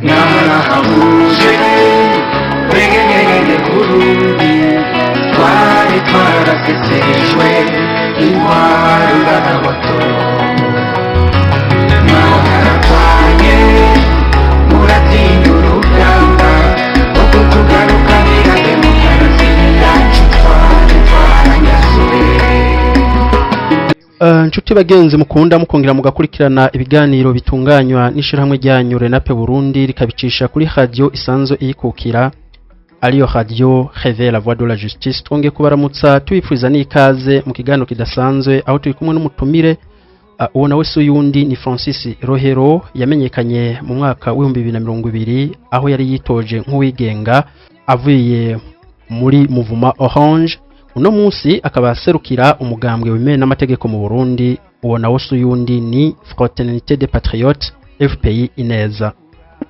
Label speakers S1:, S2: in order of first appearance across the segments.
S1: narahabuje begegege kurundi twari twarasesejwe intwaro nganabato mwaratwaye muratinya urugamba uko tugarukanira demokarasi yacu twari twaranyasuye.
S2: Nshuti bagenzi mukunda mukongera mugakurikirana ibiganiro bitunganywa n'ishirahamwe ryanyu Renape Burundi rikabicisha kuri radio isanzwe iyikukira ariyo radio Réveil la voix de la justice. Twonge kubaramutsa tubipfuza n'ikaze mu kiganiro kidasanzwe aho turi kumwe n'umutumire uwo nawe suyundi ni Francis Rohero yamenyekanye mu mwaka wa 2020 aho yari yitoje nk'uwigenga avuye muri Mouvement Orange. Uno munsi akaba serukira umugambwe wemeye n'amategeko mu Burundi. Uwo nawo suyundi ni Fraternité des Patriotes FPI Ineza.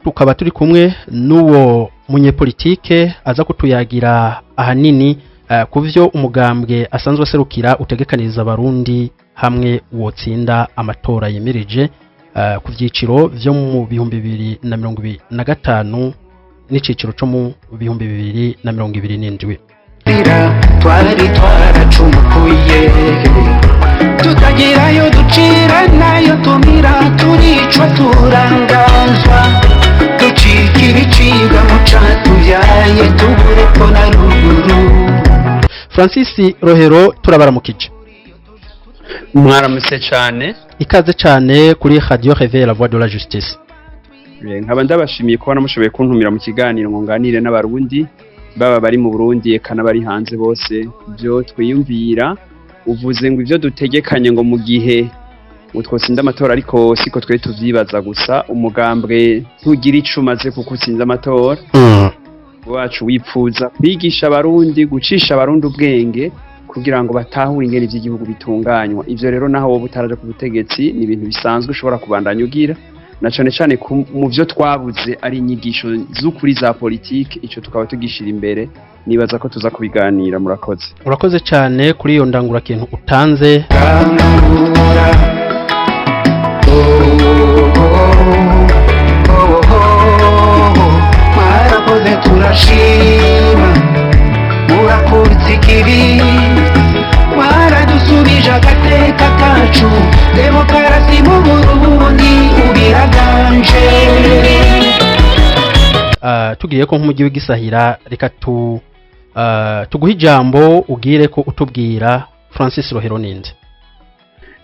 S2: Tukaba turi kumwe n'uwo munyepolitike aza kutuyagira ahanini kuvyo umugambwe asanzwe serukira utegekaniriza abarundi hamwe wotsinda amatora yemirije ku vyiciro vyo mu 2025 n'iciciro cyo mu 2027.
S1: Twari twaracumukuye tutagirayo ducira nayo tumira turicwa turangazwa ducika ibicibwa mu catuvyaye tubure ko na ruguru.
S2: Francis Rohero turabaramukije.
S3: Mwaramutse cyane,
S2: ikaze cyane kuri radio Réveil la voix de la justice.
S3: Nkaba ndabashimiye ko namushoboye kuntumira mu kiganiro ngo nganire n'abarundi baba bari mu Burundi eka n'abari hanze bose byo twiyumvira. Uvuze ngo ivyo dutegekanye ngo mu gihe utwosinda amatora, ariko siko twe tuvyibaza gusa. Umugambwe ntugira icumaze kuko utsinda amatora wacu wipfuza kwigisha abarundi, gucisha abarundi ubwenge kugira ngo batahure ingene ivy'igihugu bitunganywa. Ivyo rero naho wowe utaraje ku butegetsi ni ibintu bisanzwe ushobora kubandanya ugira, na cane cane mu vyo twabuze ari inyigisho z'ukuri za politike. Ico tukaba tugishira imbere, nibaza ko tuza kubiganira. Murakoze.
S2: Urakoze cyane kuri iyo ndangura kintu utanze.
S1: Marakoze turashima murakurutse ikibi waradusubije agateka kacu, demokarasi mu Burundi ubiraganje.
S2: Tugiye ko nk'umujyi w'igisahira reka tuguha ijambo ugire ko utubwira Francis Rohero ninde.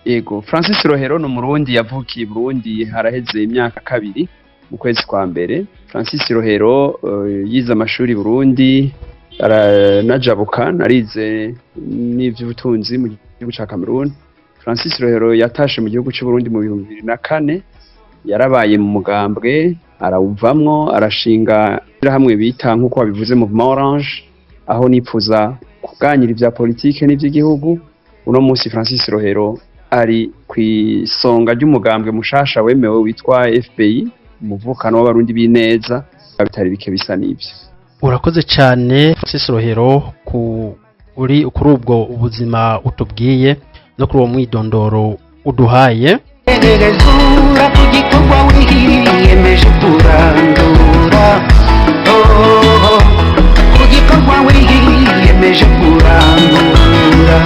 S3: Yego, Francis Rohero ni umurundi yavukiye Burundi haraheze imyaka 2 mu kwezi kwa mbere. Francis Rohero yize amashuri Burundi, aranajabuka narize n'ivy'ubutunzi mu gihugu ca Cameroon. Francis Rohero yatashe mu gihugu cy'u Burundi mu 2004, yarabaye mu mugambwe arawuvamwo, arashinga hamwe bita nkuko babivuze mu Orange, aho nipfuza kuganira ivya politike n'ivy'igihugu. Uno munsi Francis Rohero ari kwisonga ry'umugambwe mushasha wemewe witwa FPI, umuvukano w'abarundi bineza, bitari bike bisa n'ivyo.
S2: Urakoze cyane Francis Rohero kuri ubwo ubuzima utubwiye no kuri uwo mwidondoro uduhaye.
S1: Zura kugikorwa wiyemeje kurandura, kugikorwa wiyemeje kurandura,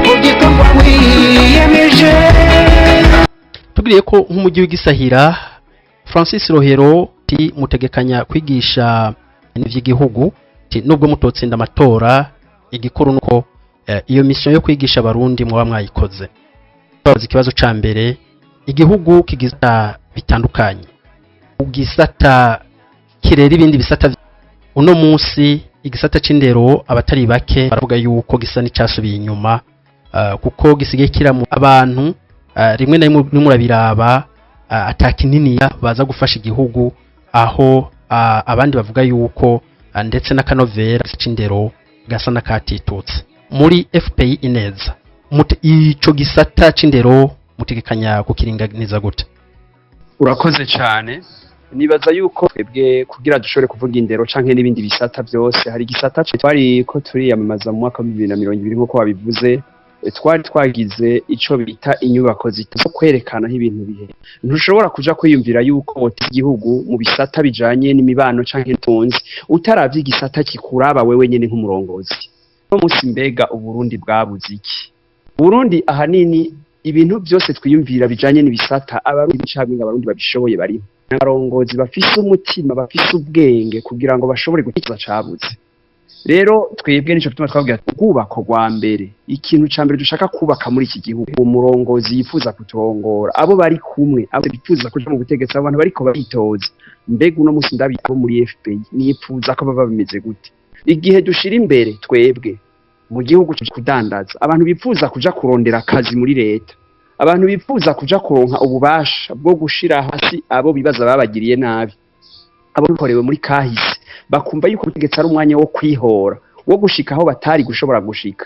S1: kugikorwa wiyemeje.
S2: Tugiriye ko nk'umujyi w'igisahira Francis Rohero mutegekanya kwigisha n'ivy'igihugu, nubwo mutotsinda amatora igikuru nuko iyo mission yo kwigisha abarundi mwaba mwayikoze. Bavuze ikibazo ca mbere, igihugu kigizata bitandukanye, ugisata kirera ibindi bisata. Uno munsi igisata c'indero abatari bake baravuga yuko gisa n'icasubiye inyuma, kuko gisigaye kiramu abantu rimwe na rimwe murabiraba atakininiya baza gufasha igihugu, aho abandi bavuga yuko ndetse n'akanovera c'indero gasa nakatitutse. Muri FPI Ineza ico gisata c'indero mutegekanya kukiringaniza gute?
S3: Urakoze cyane. Nibaza yuko twebwe kugira dushobore kuvuga indero canke n'ibindi bisata byose, hari gisata twari ko turiyamamaza mu mwaka wa 2020 nkuko wabivuze, twari twagize ico bita inyubako zo kwerekana aho ibintu bihe. Ntushobora kuja kwiyumvira yuko wota igihugu mu bisata bijanye n'imibano canke ntunzi utaravye igisata kikuraba wewe nyene nk'umurongozi. No musi mbega Uburundi bwabuze iki? Burundi ahanini ibintu byose twiyumvira bijanye n'ibisata abarundi bicabinga abarundi babishoboye bari abarongozi bafise umutima bafise ubwenge kugira ngo bashobore gukiza cabuze. Rero twebwe nico bituma twabwira kubako rwa mbere ikintu ca mbere dushaka kubaka muri iki gihugu umurongozi yifuza kuturongora abo bari kumwe abo bifuza kuja mu butegetsi abantu bariko baritoza mbega uno musi ndabiko muri FPI nifuza ko baba bimeze gute igihe dushira imbere twebwe mu gihugu cyo kudandaza abantu bifuza kuja kurondera akazi muri leta abantu bifuza kuja kuronka ububasha bwo gushira hasi abo bibaza babagiriye nabi abo bikorewe muri kahise bakumva yuko ubutegetsi ari umwanya wo kwihora wo gushika aho batari gushobora gushika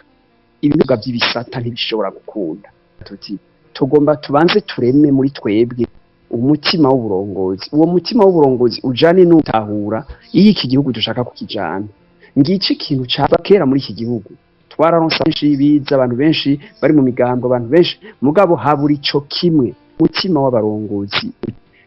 S3: ibibuga by'ibisata ntibishobora gukunda tugomba tubanze tureme muri twebwe umutima w'uburongozi uwo mutima w'uburongozi ujane n'utahura iyo iki gihugu dushaka kukijana ngici ikintu caba kera muri iki gihugu twararonsa benshi biza abantu benshi bari mu migambo abantu benshi mugabo habura ico kimwe umutima w'abarongozi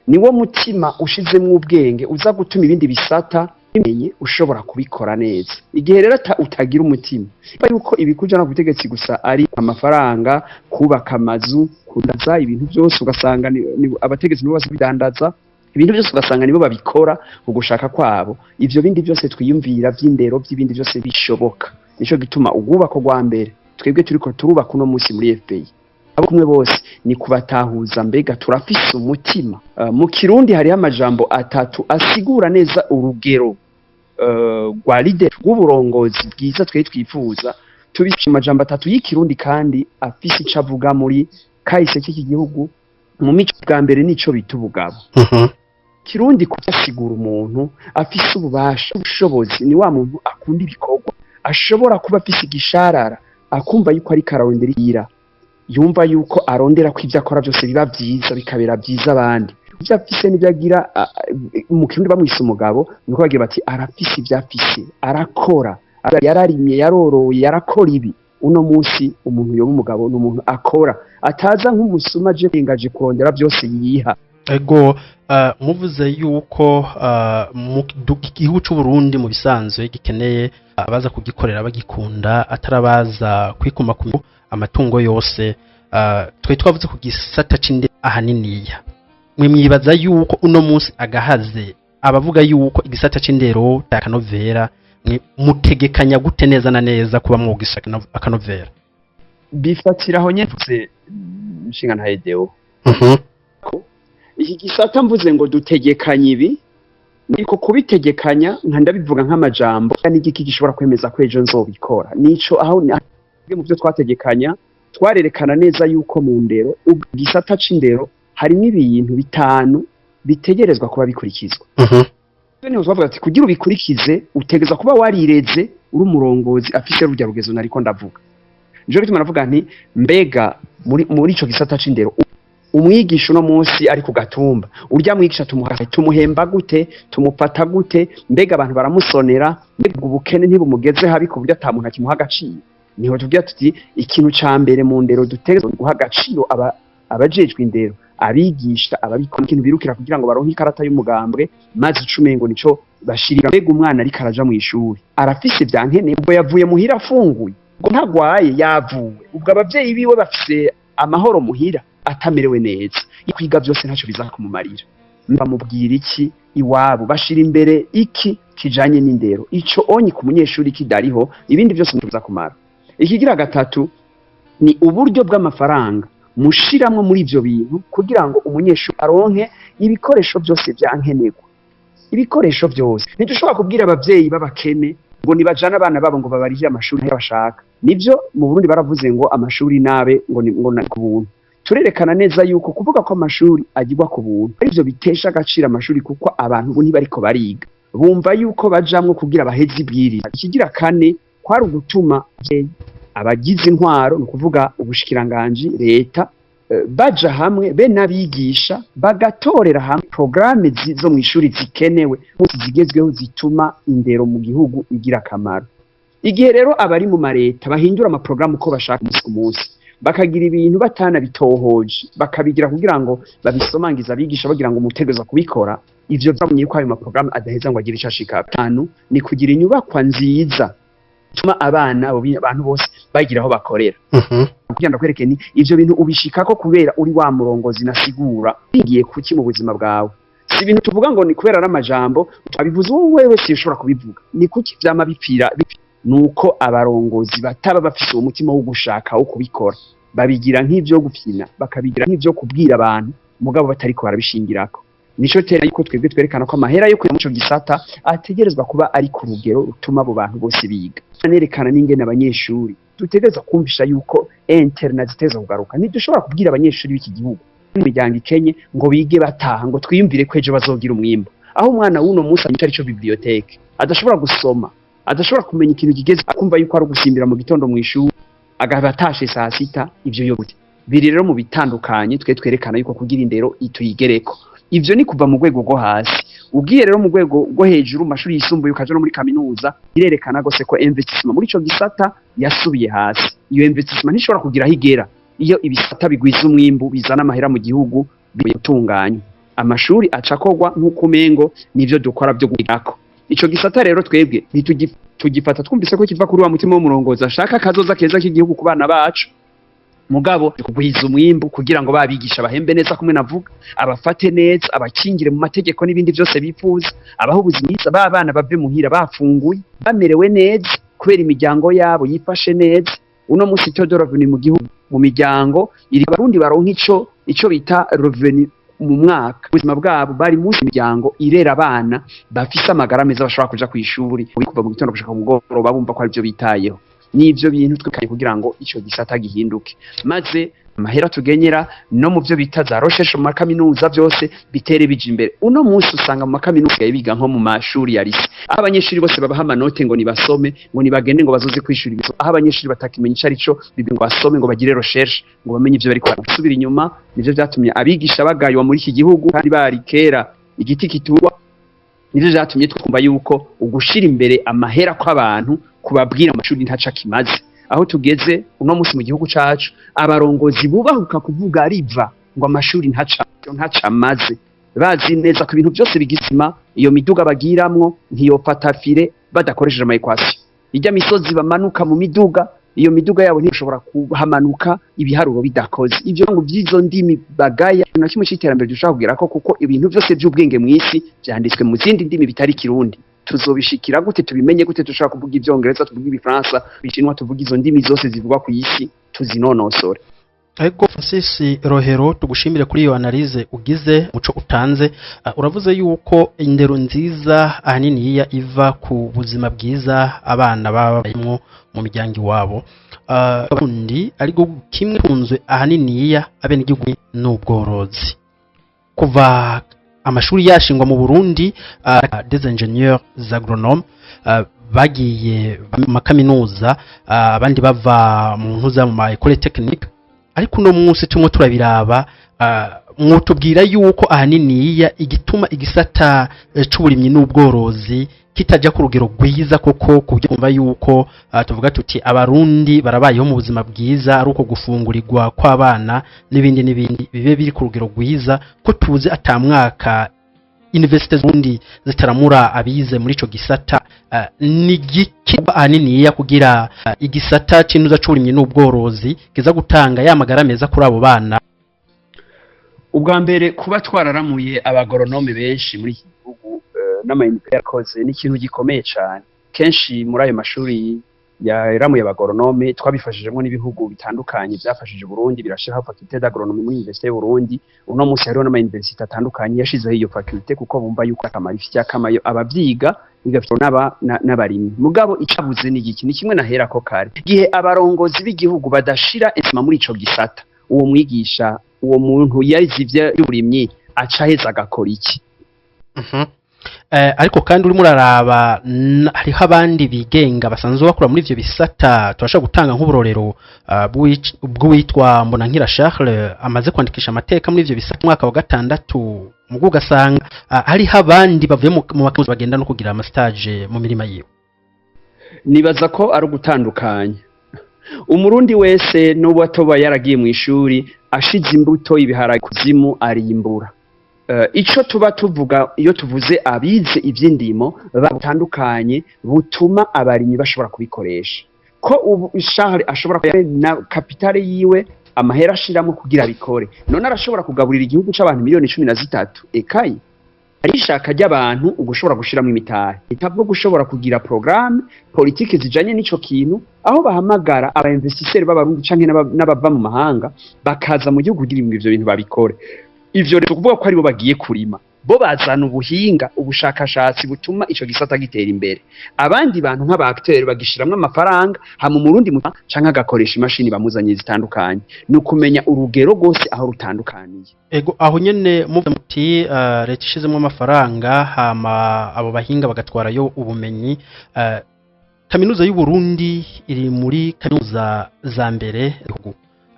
S3: niwo mutima ushizemwe ubwenge uza gutuma ibindi bisata bimenye ushobora kubikora neza igihe rero utagira umutima yuko ibikujana kubutegetsi gusa ari amafaranga kubaka amazu kudandaza ibintu byose ugasanga abategetsi nibo babidandaza ibintu byose ugasanga nibo babikora ugushaka kwabo ivyo bindi byose twiyumvira vy'indero by'ibindi byose bishoboka nico gituma ugubako rwa mbere twebwe turiko turubaka uno musi muri FPI abo kumwe bose ni kubatahuza mbega turafise umutima mu Kirundi hariho amajambo atatu asigura neza urugero rwa leader rw'uburongozi bwiza twe twifuza tubishe amajambo atatu y'Ikirundi kandi afise icavuga muri kahise cy'iki gihugu mu mico bwa mbere nico bita ubugabo Kirundi kubasigura umuntu afise ububasha ubushobozi ni wa muntu akunda ibikorwa ashobora kuba afise igisharara akumva yuko ari kararondera ira yumva yuko arondera ko ivyo akora byose biba byiza bikabera byiza abandi ivyo afise n'ivyo agira mu Kirundi bamwise umugabo niko bagira bati arafise ivyo afise arakora yararimye yaroroye yarakora ibi uno munsi umuntu yoba umugabo n'umuntu akora ataza nk'umusuma aje kwingaje kurondera byose yiha
S2: ego muvuze yuko mu gihugu cy'u Burundi mu bisanzwe gikeneye abaza kugikorera bagikunda atarabaza kwikuma ku amatungo yose twe twavuze ku gisata c'inde ahaniniya mwe mwibaza yuko uno munsi agahaze abavuga yuko igisata c'indero akanovera mutegekanya gute neza na neza kuba mwogisha akanovera
S3: bifatiraho nyetse nshinga nta ideo iki gisata mvuze ngo dutegekanye ibi niko kubitegekanya nka ndabivuga nk'amajambo n'igiki gishobora kwemeza ko ejo nzobikora nico aho mu byo twategekanya twarerekana neza yuko mu ndero igisata c'indero harimo ibintu bitanu bitegerezwa kuba bikurikizwa niho twavuga ati kugira ubikurikize utegeza kuba warireze uri umurongozi afise rujya rugezo nariko ndavuga nje bituma navuga nti mbega muri ico gisata c'indero umwigisha uno munsi ari ku gatumba urya mwigisha tumuhemba gute tumufata gute mbega abantu baramusonera mbega ubukene ntibumugeze habi ku buryo atamuntu akimuha agaciro niho tugira tuti ikintu ca mbere mu ndero dutegeza guha agaciro abajejwe indero abigisha ababikora ikintu birukira kugira ngo baronke ikarata y'umugambwe maze icumengo nico bashirira mbega umwana ari karaja mu ishuri arafise byankene ubwo yavuye muhira afunguye ngo ntagwaye yavuwe ubwo abavyeyi biwe bafise amahoro muhira atamerewe neza ikwiga byose ntaco bizakumumarira mbamubwira iki iwabo bashira imbere iki kijanye n'indero ico onyi ku munyeshuri kidariho ibindi byose ntibizakumara ikigira gatatu ni uburyo bw'amafaranga mushiramwe muri ivyo bintu kugira ngo umunyeshuri aronke ibikoresho byose byankenerwa ibikoresho byose ntidushobora kubwira abavyeyi b'abakene ngo nibajana abana babo ngo babarije amashuri y'abashaka nivyo mu Burundi baravuze ngo amashuri nabe ngo ku buntu turerekana neza yuko kuvuga ko amashuri agirwa ku buntu arivyo bitesha agaciro amashuri kuko abantu ubu ntibariko bariga bumva yuko bajamwo kugira baheze ibwiriza ikigira kane kwari ugutuma abagize intwaro ni ukuvuga ubushikiranganji leta baja hamwe be n'abigisha bagatorera hamwe programme zo mu ishuri zikenewe zigezweho zituma indero mu gihugu igira akamaro igihe rero abari mu mareta bahindura amaprogaramu uko bashaka umunsi ku munsi bakagira ibintu batanabitohoje bakabigira kugira ngo babisomangiza abigisha bagira ngo umutegereza kubikora ivyo byamenye ko ayo maprogaramu adaheza ngo agire icyo ashika. Gatanu ni kugira inyubakwa nziza tuma abana abantu bose bagira aho bakorera kugira ngo kwereke ni ivyo bintu ubishikako kubera uri wa murongozi nasigura bigiye kuki mu buzima bwawe. Si ibintu tuvuga ngo ni kubera n'amajambo abivuze wewe si ushobora kubivuga, ni kuki vyama bipfira nuko abarongozi bataba bafise uwo mutima wo gushaka wo kubikora, babigira nk'ivyo gufina bakabigira nk'ivyo kubwira abantu mugabo batariko barabishingirako. Nico tera yuko twebwe twerekana ko amahera yo kwiga mu cyo gisata ategerezwa kuba ari ku rugero rutuma abo bantu bose biga. Nerekana n'ingene abanyeshuri dutegereza kumvisha yuko internet ziteza kugaruka. Ntidushobora kubwira abanyeshuri b'iki gihugu imiryango ikenye ngo bige bataha ngo twiyumvire ko ejo bazogira umwimbo, aho umwana w'uno munsi ari cyo bibliothèque adashobora gusoma, adashobora kumenya ikintu kigeze, akumva yuko ari gusimbira mu gitondo mu ishuri agabatashe saa sita. Ivyo yobuti biri rero mu bitandukanye twe twerekana yuko kugira indero ituyigereko. Ivyo ni kuva mu rwego rwo hasi. Ugiye rero mu rwego rwo hejuru mashuri yisumbuye ukaje no muri kaminuza irerekana gose ko investissement muri ico gisata yasubiye hasi. Iyo investissement ntishobora kugira higera iyo ibisata bigwiza umwimbu bizana amahera mu gihugu bitunganye. Amashuri acakogwa nk'uko mengo nivyo dukora byo gukako. Ico gisata rero twebwe tugifata twumvise ko kiva kuri wa mutima w'umurongozi ashaka kazoza keza k'igihugu ku bana bacu, mugabo kugwiza umwimbu kugira ngo babigisha bahembe neza kumwe navuga, abafate neza, abakingire mu mategeko n'ibindi byose bifuza, abaho ubuzima b'abana bave muhira bafunguye bamerewe neza kubera imiryango yabo yifashe neza. Uno musi Theodore Revenu mu gihugu mu miryango iri barundi baronka ico bita revenu mu mwaka. Ubuzima bwabo bari munsi imiryango irera abana bafise amagara meza bashobora kuja kwishuri kuva mu gitondo gushika mu mugoroba bumva ko ari byo bitayeho. Nivyo bintu twekanye kugira ngo ico gisata gihinduke, maze amahera tugenyera no mu byo bita za recherche mu makaminuza byose bitere bije imbere. Uno munsi usanga mu makaminuza biga nko mu mashuri ya lycée, aho abanyeshuri bose babaha amanote ngo nibasome ngo nibagende ngo bazoze kwishura ibiso, aho abanyeshuri batakimenya ico arico bibi ngo basome ngo bagire recherche ngo bamenye ivyo bari gusubira inyuma. Nivyo byatumye abigisha bagaywa muri iki gihugu kandi bari kera igiti kiturwa. Nivyo byatumye twumva yuko ugushira imbere amahera kw'abantu kubabwira amashuri ntaca kimaze. Aho tugeze uno munsi mu gihugu cacu abarongozi bubahuka kuvuga riva ngo amashuri ntaca maze, bazi neza ko ibintu byose bigisima iyo miduga bagiramwo ntiyofata fire badakoresheje ama equation. Ijya misozi bamanuka mu miduga, iyo miduga yabo ntishobora kuhamanuka ibiharuro bidakoze. Ivyo ngo byizo ndimi bagaya na kimwe cy'iterambere dushaka kugira ko kuko ibintu byose by'ubwenge mu isi byanditswe mu zindi ndimi bitari kirundi. Tuzobishikira gute tubimenye gute? Dushaka kuvuga ivyongereza, tuvuga ibifaransa, bishinwa, tuvuga izo ndimi zose zivugwa ku isi tuzinonosore.
S2: Ariko Francis Rohero tugushimire kuri iyo analyse ugize muco utanze. Uravuze yuko indero nziza ahanini iva ku buzima bwiza abana babayemo mu miryango iwabo. Ubundi ariko kimwe kunzwe ahanini abene igihugu n'ubworozi. Kuva amashuri yashingwa mu Burundi des ingénieurs agronomes bagiye mu makaminuza, abandi bava mu ntuza mu école technique. Ariko no munsi tumwe turabiraba mwotubwira yuko ahanini igituma igisata c'uburimyi n'ubworozi kitajya ku rugero rwiza koko kubyumva yuko tuvuga tuti abarundi barabayeho mu buzima bwiza ari uko gufungurirwa kw'abana n'ibindi bibe biri ku rugero rwiza, ko tuzi atamwaka universities bundi zitaramura abize muri ico gisata. Ni gikiba ahanini kugira igisata cy'inuza c'uburimyi n'ubworozi kiza gutanga ya magara meza kuri abo bana.
S3: Ubwa mbere kuba twararamuye abagoronome benshi muri iki gihugu n'amayinite yakoze ni ikintu gikomeye cyane. Kenshi muri ayo mashuri yaramuye abagoronome twabifashijemo n'ibihugu bitandukanye byafashije Burundi birashiraho faculté d'agronomie muri Université y'u Burundi. Uno munsi hariho n'amayuniversité atandukanye yashizeho iyo faculté kuko bumva yuko akamaro ifite akamayo abavyiga bigafite n'abarimyi. Mugabo icabuze ni iki ni kimwe nahera ko kare gihe abarongozi b'igihugu badashira esima muri ico gisata, uwo mwigisha uwo muntu yazivye y'uburimyi acaheza agakora iki?
S2: Ariko kandi urimo uraraba hariho abandi bigenga basanzwe bakora muri ivyo bisata. Turashaka gutanga nk'uburorero bw'uwitwa Mbonankira Charles amaze kwandikisha amateka muri ivyo bisata mwaka wa 6. Mugo ugasanga hariho abandi bavuye mu makaminuza bagenda no kugira ama stage mu mirima yiwe.
S3: nibaza ko ari ugutandukanya umurundi wese n'ubu atoba yaragiye mu ishuri ashize imbuto ibiharage kuzimu arimbura. Ico tuba tuvuga iyo tuvuze abize iby'indimo batandukanye butuma abarimyi bashobora kubikoresha ko ubu ishahari ashobora na kapitale yiwe amahera ashiramo kugira bikore none arashobora kugaburira igihugu c'abantu miliyoni 13 ekayi arishaka ry'abantu ugushobora gushiramo imitari itabwo gushobora kugira programme politike zijanye n'ico kintu aho bahamagara aba investisseurs b'abarundi canke n'abava mu mahanga bakaza mu gihugu kugira ivyo bintu babikore. Ivyo rero kuvuga ko ari bo bagiye kurima bo bazana ubuhinga ubushakashatsi butuma ico gisata gitera imbere abandi bantu nk'aba acteurs bagishiramwe amafaranga hama umurundi canke agakoresha imashini bamuzanye zitandukanye no kumenya urugero gose aho rutandukaniye.
S2: Ego aho nyene mu muti leta ishizemo amafaranga hama abo bahinga bagatwarayo ubumenyi. Kaminuza y'u Burundi iri muri kaminuza za mbere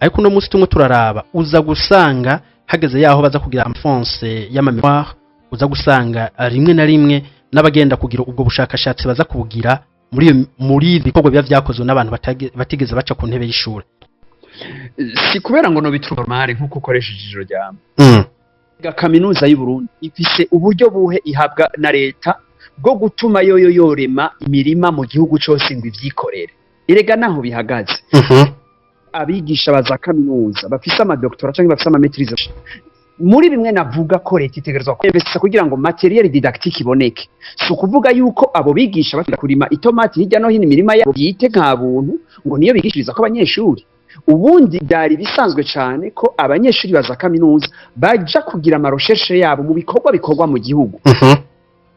S2: ariko no musi tumwe turaraba uza gusanga hageze yaho baza kugira amfonse y'amamemoire uza gusanga rimwe na rimwe n'abagenda kugira ubwo bushakashatsi baza kubugira muri ibikorwa bya vyakozwe n'abantu batigeze baca ku ntebe y'ishuri.
S3: Si kubera ngo no biturumare nkuko ukoresheje ijoro ryama. Kaminuza y'u Burundi ifise uburyo buhe ihabwa na leta bwo gutuma yoyo yorema imirima mu gihugu cyose ngo ivyikorere. Irega naho bihagaze. Abigisha baza kaminuza bafise amadoktora canke bafise amametrize muri bimwe navuga ko leta itegerezwa kwemeza kugira ngo materiel didactique iboneke. So kuvuga yuko abo bigisha bafite kurima itomati hirya no hino imirima yabo yite nka buntu ngo niyo bigishiriza ko abanyeshuri. Ubundi byari bisanzwe cyane ko abanyeshuri baza kaminuza baja kugira amarosheshe yabo mu bikorwa mu gihugu.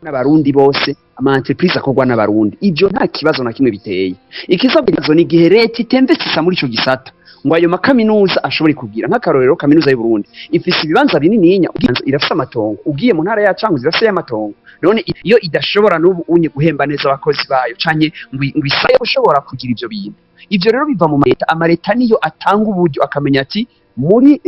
S3: N'abarundi bose ama entreprise akorwa n'abarundi ivyo nta kibazo na kimwe biteye. Ikibazo ni gihe leta itembesisa muri ico gisata ngo ayo makaminuza ashobore kugira nk'akarorero kaminuza y'u Burundi ifise ibibanza binini yinya irafise amatongo ugiye mu ntara ya Cankuzo irafise y'amatongo none iyo idashobora n'ubu unye guhemba neza abakozi bayo canke ngo isaye ushobora kugira ivyo bintu. Ivyo rero biva mu amareta niyo atanga uburyo akamenya ati muri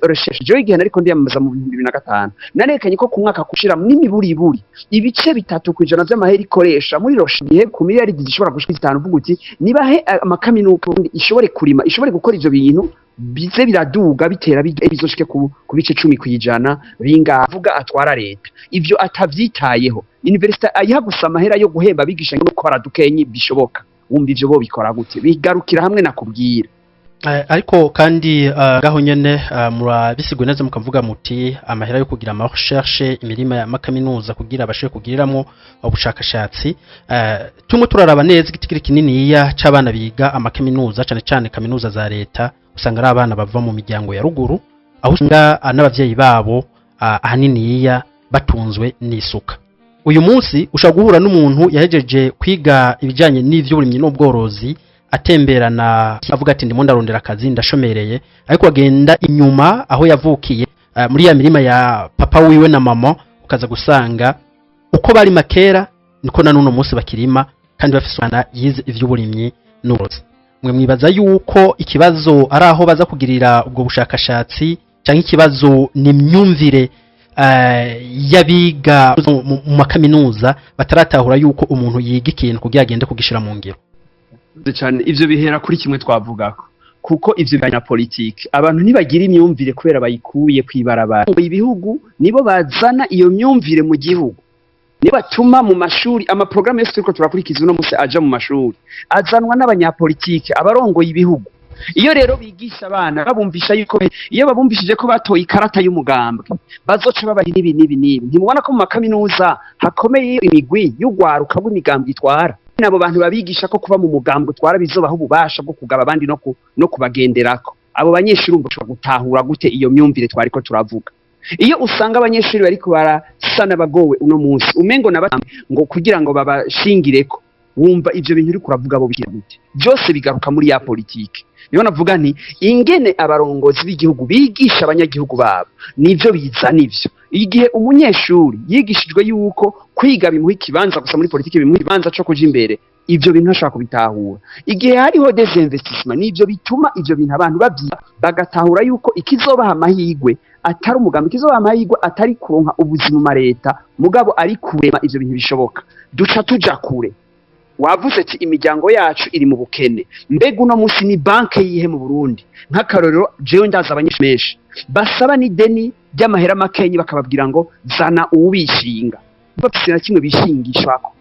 S3: recherche jo igihe nariko ndiyamaza mu 2005 narekanye ko ku mwaka kushira n'imiburiburi ibice 3% by'amahera ikoresha muri recherche ku miliyari zishobora gushika 5 uvuga uti nibahe amakaminuza ishobore kurima ishobore gukora ivyo bintu bize biraduga bitera bizoshike ku bice 10 kwijana bingavuga atwara leta ivyo atavyitayeho university ayiha gusa amahera yo guhemba bigisha no gukora dukenyi bishoboka wumva ivyo bo bikora gute bigarukira hamwe nakubwira.
S2: Ariko kandi gaho nyene murabisigwe neza mukavuga muti amahera yo kugira ama recherche imirima ya makaminuza kugira abashe kugiriramo ubushakashatsi. Tumwe turaraba neza igitigiri kinini ya c'abana biga amakaminuza cyane cyane kaminuza za leta usanga ari abana bava mu miryango ya ruguru aho usanga n'abavyeyi babo ahanini ya batunzwe n'isuka. Uyu munsi ushaka guhura n'umuntu yahejeje kwiga ibijanye n'ivy'uburimyi n'ubworozi atemberana avuga ati ndimo ndarondera akazi ndashomereye ariko agenda inyuma aho yavukiye muri ya mirima ya papa wiwe na mama ukaza gusanga uko bari makera niko na nuno munsi bakirima kandi bafise umwana yize ivy'uburimyi n'ubworozi. Mwe mwibaza yuko ikibazo ari aho baza kugirira ubwo bushakashatsi cyangwa ikibazo ni imyumvire yabiga mu makaminuza bataratahura yuko umuntu yiga ikintu kugira agende kugishira mu ngiro
S3: cyane ivyo bihera kuri kimwe twavugako kuko ivyo bya politike abantu ntibagira imyumvire kubera bayikuye kwibarabara ibihugu nibo bazana iyo myumvire mu gihugu nibo batuma mu mashuri ama programme yose turiko turakurikiza no musi aja mu mashuri azanwa n'abanyapolitike abarongoye ibihugu. Iyo rero bigisha abana babumvisha yuko iyo babumbishije ko batoye ikarata y'umugambwe bazoca babaha nibi ntimubona ko mu makaminuza hakomeye imigwi y'ugwaruka bw'imigambwe itwara nabo bantu babigisha ko kuba mu mugambwe twara bizobaho ububasha bwo kugaba abandi no kubagenderako. Abo banyeshuri umbo gutahura gute iyo myumvire twariko turavuga. Iyo usanga abanyeshuri bariko barasa n'abagowe uno munsi umengo nabatamwe ngo kugira ngo babashingireko wumva ivyo bintu uri kuravuga bo bikira gute byose bigaruka muri ya politike. Niyo navuga nti ingene abarongozi b'igihugu bigisha abanyagihugu babo nivyo bizana ivyo. Igihe umunyeshuri yigishijwe yuko kwiga bimuha ikibanza gusa muri politike bimuha ikibanza cyo kuja imbere ivyo bintu ashaka kubitahura. Igihe hariho des investissements nivyo bituma ivyo bintu abantu babyiga bagatahura yuko ikizobaha amahigwe atari umugambi ikizobaha amahigwe atari kuronka ubuzima mu leta mugabo ari kurema ivyo bintu bishoboka duca tuja kure. wavuze ati imiryango yacu iri mu bukene, mbega uno munsi ni banke yihe mu Burundi? Nk'akarorero jewe ndaza abanyeshuri benshi basaba n'ideni ry'amahera makenyi bakababwira ngo zana uwubishinga, bafite na kimwe bishingishwako.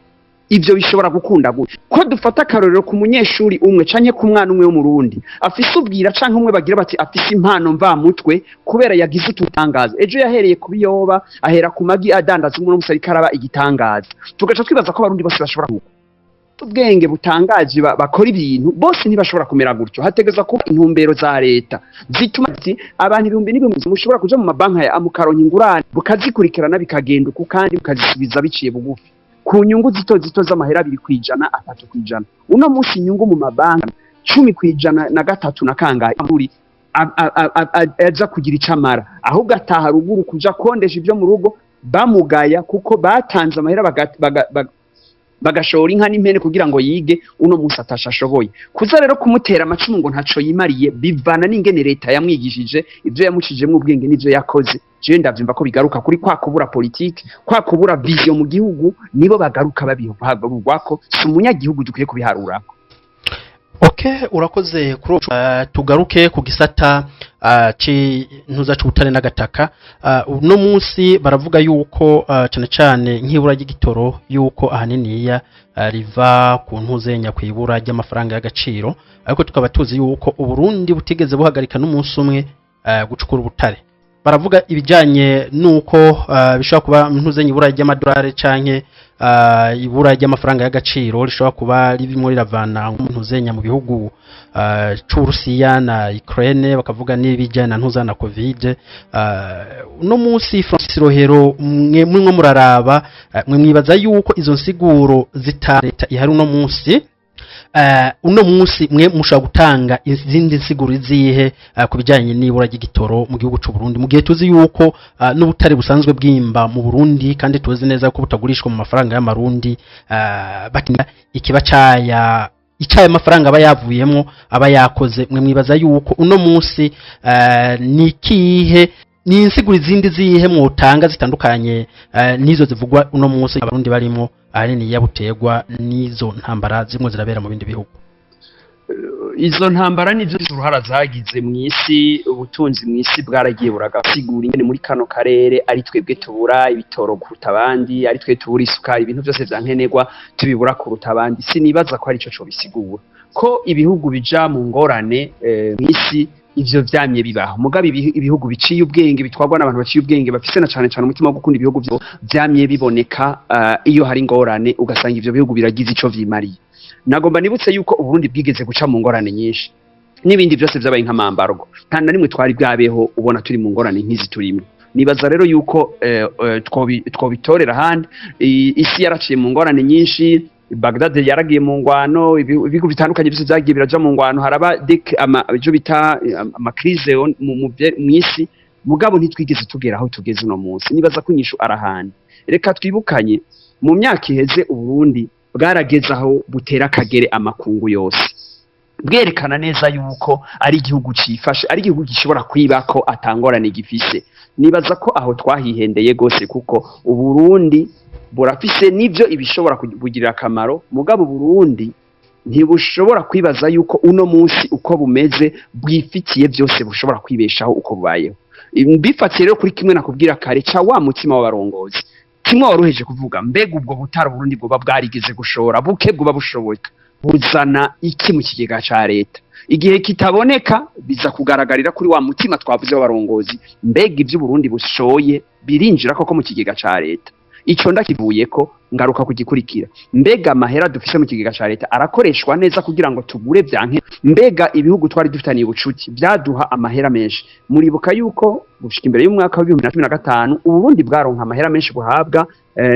S3: Ibyo bishobora gukunda gute? Ko dufata akarorero ku munyeshuri umwe canke ku mwana umwe wo mu Burundi afise ubwira canke umwe bagira bati afise impano mva mutwe kubera yagize ututangaza, ejo yahereye ku biyoba ahera ku magi adandaza umuntu musari karaba igitangaza, tugaca twibaza ko abarundi bose bashobora kuko ubwenge butangaje bakora ibintu bose ntibashobora kumera gutyo. Hategeza kuba intumbero za leta zituma ati abantu ibihumbi n'ibihumbi mushobora kuja mu mabanki ya mukaronka ingurane bukazikurikirana bikagenda uko kandi bukazisubiza biciye bugufi ku nyungu zito zito z'amahera 2%, 3%. Uno munsi inyungu mu mabanki 10% na 3 na kangahe muri aza kugira icamara, ahubwo ataha ruguru kuja kondesha ibyo mu rugo bamugaya kuko batanze amahera bagashora inka n'impene kugira ngo yige, uno munsi atashashoboye. Kuza rero kumutera amacumu ngo ntaco yimariye bivana n'ingene leta yamwigishije ivyo yamucijemwe ubwenge n'ivyo yakoze. Je ndavyumva ko bigaruka kuri kwa kubura politike, kwa kubura vision mu gihugu, nibo bagaruka babihagurwako, si umunyagihugu dukwiye kubiharurako.
S2: Okay, urakoze kuri tugaruke ku gisata ntuza c'ubutare n'agataka. Uno munsi baravuga yuko cyane cyane nk'ibura ry'igitoro yuko ahaniniya riva ku ntuzenya kwibura ry'amafaranga y'agaciro, ariko tukaba tuzi yuko Uburundi butigeze buhagarika n'umunsi umwe gucukura ubutare. Baravuga ibijanye nuko bishobora kuba ntuzenya ibura ry'amadolari canke ibura ry'amafaranga y'agaciro rishobora kuba ribimo riravana ntuzenya mu bihugu c'Urusiya na Ukraine, bakavuga n'ibijyana na ntuzana Covid. No munsi Francis Rohero mwe muraraba mwe mwibaza yuko izo nsiguro zitareta ihari uno munsi mwe mushaka gutanga izindi nsiguro zihe kubijyanye n'ibura ry'igitoro mu gihugu c'u Burundi, mu gihe tuzi yuko n'ubutare busanzwe bwimba mu Burundi kandi tuzi neza ko butagurishwa mu mafaranga y'amarundi, bakinga ikiba caya icyaye amafaranga aba yavuyemo aba yakoze. Mwe mwibaza yuko uno munsi nikihe ni insiguro izindi zihe mutanga zitandukanye nizo zivugwa uno munsi abarundi barimo ahanini yabutegwa n'izo ntambara zimwe zirabera mu bindi bihugu?
S3: Izo ntambara nivyo uruhara zagize mu isi, ubutunzi mu isi bwaragiye buragasigura ingene muri kano karere ari twebwe tubura ibitoro kuruta abandi, ari twe tubura isukari, ibintu byose vyankenerwa tubibura kuruta abandi. Sinibaza ko ari ico bisigura ko ibihugu bija mu ngorane mu isi ivyo vyamye bibaho. Mugabe ibihugu biciye ubwenge bitwagwa n'abantu baciye ubwenge bafise na cane umutima wo gukunda ibihugu byo vyamye biboneka iyo hari ngorane ugasanga ivyo bihugu biragize ico vyimariye. Nagomba nibutse yuko Uburundi bwigeze guca mu ngorane nyinshi n'ibindi byose vyabaye nk'amambargo, nta na rimwe twari bwabeho ubona turi mu ngorane nk'izi turimo. Nibaza rero yuko twobitorera handi, isi yaraciye mu ngorane nyinshi. Baghdad yaragiye mu ngwano, ibihugu bitandukanye byose byagiye biraja mu ngwano, haraba ibyo bita amakrize mu isi, mugabo ntitwigeze tugera aho tugeze uno munsi. Nibaza ko inyishu arahandi. Reka twibukanye mu myaka iheze Uburundi bwarageze aho butera kagere amakungu yose, bwerekana neza yuko ari igihugu cifashe, ari igihugu gishobora kwibako atangorane gifise. Nibaza ko aho twahihendeye gose kuko Uburundi burafise nivyo ibishobora kugirira akamaro, mugabo Burundi ntibushobora kwibaza yuko uno munsi uko bumeze bwifitiye byose bushobora kwibeshaho uko bubayeho. Mbifatiye rero kuri kimwe nakubwira kare ca wa mutima w'abarongozi, kimwe waruheje kuvuga mbega ubwo butara Burundi bwoba bwarigeze gushora buke bwoba bushoboka buzana iki mu kigega ca leta? Igihe kitaboneka biza kugaragarira kuri wa mutima twavuze w'abarongozi, mbega ivyo Burundi bushoye birinjira koko mu kigega ca leta? Ico ndakivuyeko ngaruka kugikurikira, mbega amahera dufise mu kigega ca leta arakoreshwa neza kugira ngo tugure vyanke? Mbega ibihugu twari dufitaniye ubucuti byaduha amahera menshi? Muribuka yuko gushika imbere y'umwaka wa 2015 Uburundi bwaronka amahera menshi buhabwa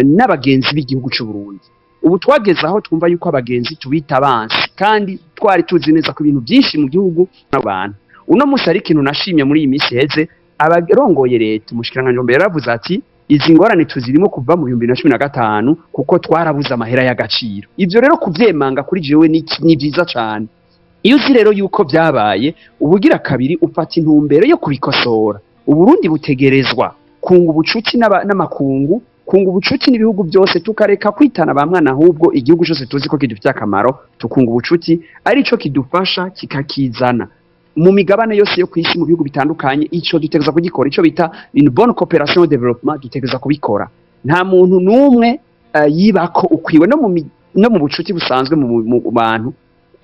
S3: n'abagenzi b'igihugu c'u Burundi. Ubu twageze aho twumva yuko abagenzi tubita abansi, kandi twari tuzi neza ko ibintu byinshi mu gihugu n'abantu. Uno munsi ari ikintu nashimye muri iyi minsi heze, abarongoye leta umushikiranganje mbere yaravuze ati izi ngorane tuzirimo kuva mu 2015 kuko twarabuze amahera y'agaciro. Ivyo rero kuvyemanga kuri jewe ni byiza cyane. Iyo uzi rero yuko byabaye, ubugira kabiri ufata intumbero yo kubikosora. Uburundi butegerezwa kunga ubucuti n'amakungu kunga ubucuti n'ibihugu byose tukareka kwitana ba mwana, ahubwo igihugu cyose tuzi ko kidufitiye akamaro tukunga ubucuti arico kidufasha kikakizana mu migabane yose yo kwisi mu bihugu bitandukanye. Ico dutegeza kugikora, ico bita une bonne coopération de développement, dutegeza kubikora. Nta muntu numwe yibako ukwiwe no mu bucuti busanzwe mu bantu,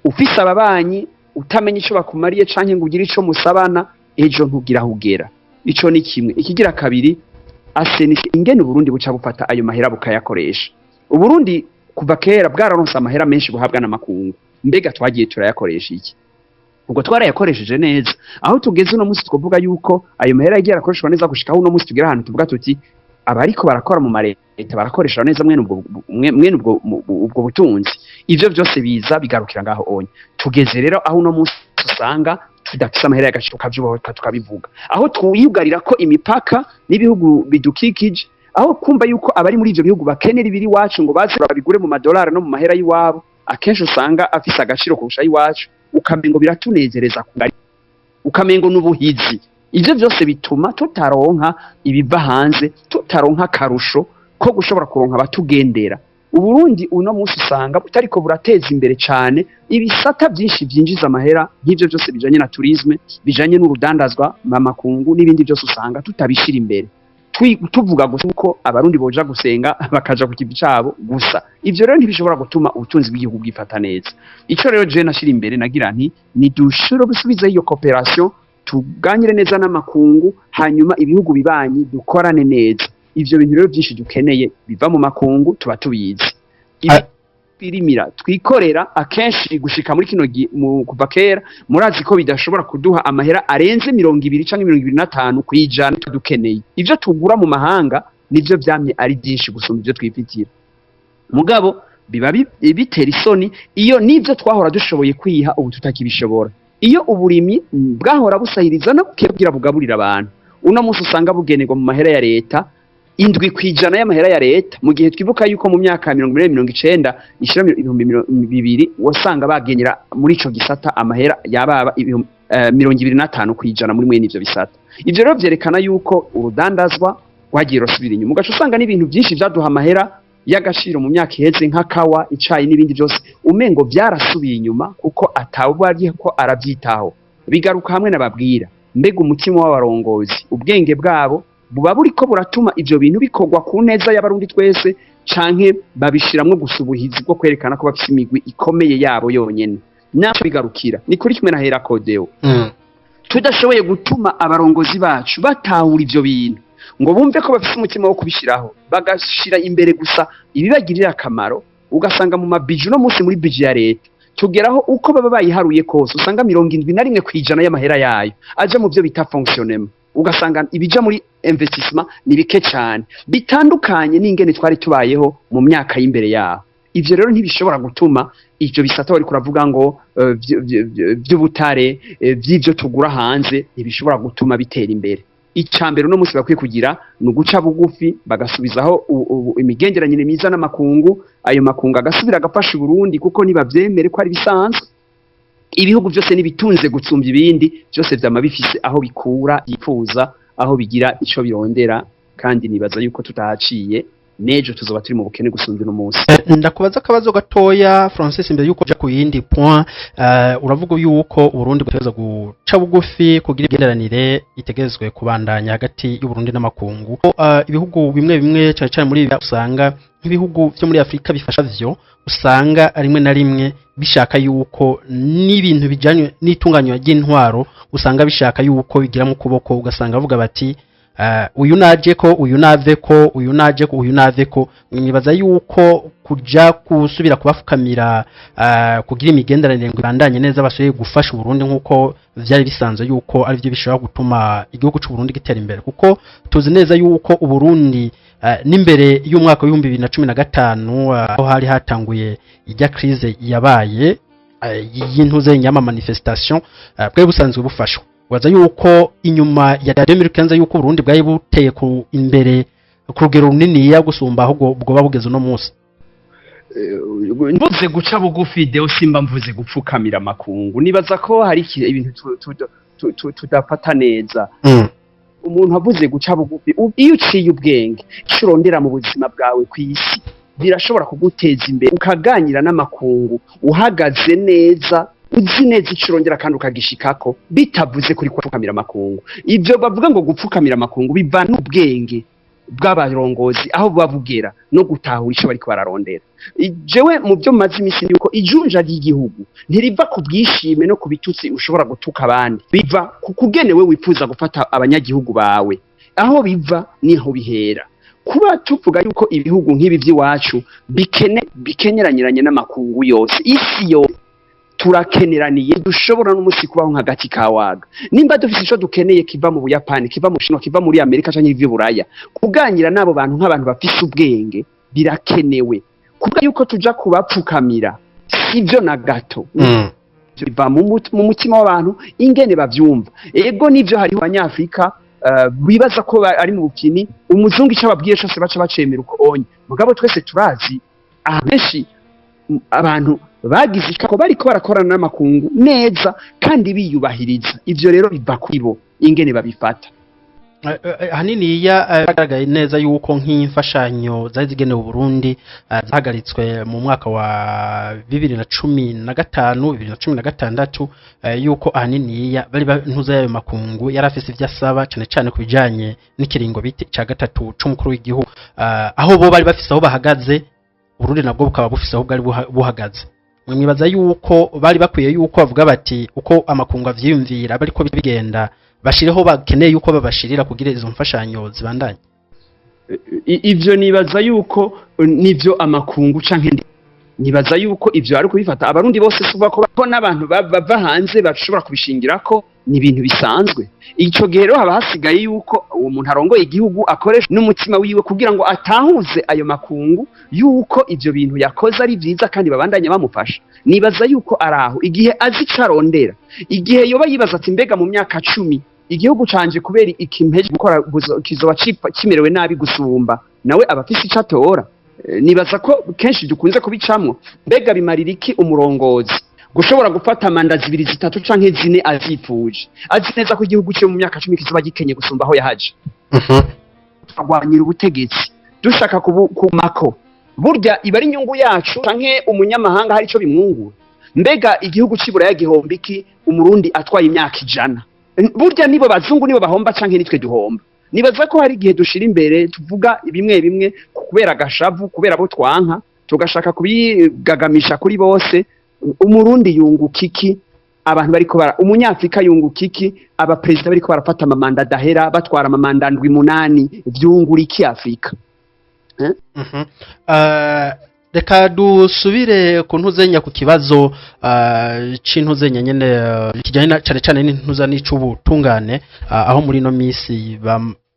S3: ufise ababanyi utamenya ico bakumariye canke ngo ugire ico musabana, ejo ntugira hugera. Ico ni kimwe. Ikigira kabiri, asenise ingene Burundi buca bufata ayo mahera bukayakoresha. Uburundi kuva kera bwararonse amahera menshi buhabwa n'amakungu, mbega twagiye turayakoresha iki? Ubwo twarayakoresheje neza, aho tugeze uno munsi twovuga yuko ayo mahera yagiye arakoreshwa neza gushikaho uno munsi tugira ahantu tuvuga tuti abariko barakora mu mareta barakoresha neza mwene ubwo butunzi. Ivyo byose biza bigarukira ngaho onye. Tugeze rero aho uno munsi usanga tudafise amahera y'agaciro kavyubaho tukabivuga, aho twiyugarira ko imipaka n'ibihugu bidukikije, aho kumva yuko abari muri ivyo bihugu bakenera ibiri wacu ngo baze babigure mu madolari no mu mahera y'iwabo, akenshi usanga afise agaciro kurusha y'iwacu, ukamengo biratunezereza kungari, ukamengo n'ubuhizi. Ivyo byose bituma tutaronka ibiva hanze, tutaronka karusho ko gushobora kuronka abatugendera. Uburundi uno munsi usanga butariko burateza imbere cyane ibisata byinshi byinjiza amahera, nk'ivyo byose bijanye na tourisme, bijanye n'urudandazwa mamakungu n'ibindi byose usanga tutabishira imbere. Tuvuga gusa uko abarundi boja gusenga bakaja ku kivi cabo gusa. Ivyo rero ntibishobora gutuma ubutunzi bw'igihugu bwifata neza. Ico rero je nashira imbere nagira nti ni dushuro gusubiza iyo cooperation, tuganyire neza n'amakungu, hanyuma ibihugu bibanyi dukorane neza. Ivyo bintu rero byinshi dukeneye biva mu makungu tuba tubizi. Birimira twikorera akenshi gushika muri kino kuva kera murazi ko bidashobora kuduha amahera arenze 20 canke 25 kwijana dukeneye. Ivyo tugura mu mahanga nivyo vyamye ari byinshi gusumba ivyo twifitira. Mugabo biba bitera isoni iyo nivyo twahora dushoboye kwiha ubu tutakibishobora. Iyo uburimyi bwahora busahiriza no kugira bugaburira abantu, uno munsi usanga bugenerwa mu mahera ya leta 7% y'amahera ya leta, mu gihe twibuka yuko mu myaka 1990 ishira 2000 wasanga bagenyera muri ico gisata amahera yababa 25% muri mwene ivyo bisata. Ivyo rero vyerekana yuko urudandazwa rwagiye rusubira inyuma, ugaca usanga n'ibintu byinshi vyaduha amahera y'agaciro mu myaka iheze nk'akawa, icayi n'ibindi byose umengo vyarasubiye inyuma kuko atawubari ko aravyitaho. Bigaruka hamwe n'ababwira, mbega umutima w'abarongozi ubwenge bwabo buba buriko buratuma ivyo bintu bikorwa ku neza y'abarundi twese, canke babishiramwe gusubuhizi bwo kwerekana ko bafise imigwi ikomeye yabo yonyene. Naco bigarukira ni kuri kimwe na hera kodeo. Tudashoboye gutuma abarongozi bacu batahura ivyo bintu ngo bumve ko bafise umutima wo kubishiraho, bagashira imbere gusa ibibagirira akamaro, ugasanga mu mabiju no munsi muri biju ya leta tugeraho uko baba bayiharuye kose usanga 71% y'amahera yayo aje mu byo bita fonctionnement, ugasanga ibija muri investissement ni bike cyane bitandukanye n'ingene twari tubayeho mu myaka y'imbere yaho. Ivyo rero ntibishobora gutuma ivyo bisata bari kuravuga ngo by'ubutare by'ivyo tugura hanze ntibishobora gutuma bitera imbere. Icambere no munsi bakwiye kugira no guca bugufi bagasubizaho imigenderanire myiza n'amakungu, ayo makungu agasubira agafasha Burundi kuko niba vyemere ko ari bisanzwe. Ibihugu byose nibitunze gutsumbya ibindi byose vyama bifise aho bikura yifuza, aho bigira ico birondera, kandi nibaza yuko tutahaciye nejo tuzoba turi mu bukene gusumbya no munsi.
S2: Ndakubaza akabazo gatoya Francis imbere yuko ja ku yindi point. Uravuga yuko Burundi buteza guca bugufi kugira igenderanire itegezwe kubandanya hagati y'u Burundi n'amakungu. Ibihugu bimwe bimwe cyane muri usanga nk'ibihugu byo muri Afrika bifasha vyo usanga rimwe na rimwe bishaka yuko n'ibintu bijanye n'itunganywa ry'intwaro usanga bishaka yuko bigira mu kuboko, ugasanga avuga bati uyu naje ko uyu nave ko uyu naje ko uyu nave ko. Nibaza yuko kuja kusubira kubafukamira kugira imigenderanire ngo bandanye neza bashoboye gufasha Burundi nkuko vyari bisanzwe yuko ari byo bishobora gutuma igihugu cy'u Burundi gitera imbere, kuko tuzi neza yuko Burundi n'imbere y'umwaka wa 2015 aho hari hatanguye ijya crise yabaye y'intuze nyama manifestation bwe busanzwe bufashwa. Waza yuko inyuma ya 2015 yuko Burundi bwaye buteye ku imbere ku rugero runini ya gusumba ahubwo bwo babugeze no munsi.
S3: Mvuze guca bugufi deo simba mvuze gupfukamira makungu, nibaza ko hari ibintu tudafata neza. umuntu avuze guca bugufi iyo uciye ubwenge icyo urondera mu buzima bwawe ku isi birashobora kuguteza imbere ukaganira n'amakungu uhagaze neza uzi neza icyo urondera kandi ukagishikako bitavuze kuri gupfukamira amakungu. Ibyo bavuga ngo gupfukamira amakungu biva n'ubwenge bw'abarongozi aho babugera no gutahura icyo bariko bararondera. Jewe mu byo maze imisi yuko ijunja ry'igihugu ntiriva ku bwishime no ku bitutsi ushobora gutuka abandi, biva ku kugenewe wifuza gufata abanyagihugu bawe. Aho biva niho bihera. Kuba tuvuga yuko ibihugu nk'ibi by'iwacu bikenyeranyiranye n'amakungu yose, isi yose turakeneraniye, dushobora n'umunsi kubaho nk'agati kawaga. Nimba dufite icyo dukeneye kiva mu Buyapani, kiva mu Bushinwa, kiva muri Amerika cyangwa ivi Buraya, kuganira n'abo bantu nk'abantu bafite ubwenge birakenewe. Kuvuga yuko tuja kubapfukamira sivyo na gato. Biva mu mutima w'abantu ingene bavyumva. Ego nivyo hariho abanyafrika bibaza ko ari mu bukini, umuzungu icyo ababwiye cyose baca bacemera uko onye. Mugabo twese turazi abenshi abantu bagize ko bariko barakorana n'amakungu neza kandi biyubahiriza. Ivyo rero biva kuri bo ingene babifata.
S2: Hanini yagaragaye neza yuko nk'imfashanyo zari zigenewe Burundi zahagaritswe mu mwaka wa 2015 2016 yuko ahanini bari ntuza yayo makungu yarafise ivyo asaba cyane cyane kubijanye n'ikiringo biti ca gatatu c'umukuru w'igihugu, aho bo bari bafise aho bahagaze, Burundi nabwo bukaba bufise aho bwari buhagaze. Mwibaza yuko bari bakwiye yuko bavuga bati uko amakungu avyiyumvira bariko bigenda bashireho bakeneye yuko babashirira kugira izo mfashanyo zibandanye.
S3: Ivyo nibaza yuko nivyo amakungu canke nibaza yuko ivyo ari kubifata abarundi bose suba ko n'abantu bava hanze bashobora kubishingirako ni ibintu bisanzwe. Ico gihe rero haba hasigaye yuko uwo muntu arongoye igihugu akoresha n'umutima wiwe kugira ngo atahuze ayo makungu yuko ivyo bintu yakoze ari vyiza kandi babandanye bamufasha. Nibaza yuko araho igihe azi carondera, igihe yoba yibaza ati mbega mu myaka 10 igihugu canje kubera ikimpeje gukora kizoba kimerewe nabi gusumba, nawe abafise icatora. Nibaza ko kenshi dukunze kubicamwo, mbega bimarira iki umurongozi gushobora gufata manda 2 3 canke 4 azifuje, azi neza ko igihugu cyo mu myaka 10 kizoba gikenye gusumba aho yahaje. Twagwanyira ubutegetsi dushaka kumako burya iba ari inyungu yacu canke umunyamahanga hari ico bimwungura. Mbega igihugu cibura ya gihombiki umurundi atwaye imyaka 100, burya nibo bazungu nibo bahomba canke nitwe duhomba. Nibaza ko hari igihe dushira imbere tuvuga bimwe kubera gashavu, kubera abo twanka tugashaka kubigagamisha kuri bose. Umurundi yunguka iki? Abantu bariko umunyafrika yunguka iki? Abapresident bariko barafata amamanda dahera batwara amamanda 8 vyungura iki Afrika?
S2: Reka dusubire ku ntuzenya ku kibazo c'intuzenya nyene kijanye cyane n'intuza n'icubutungane, aho muri no misi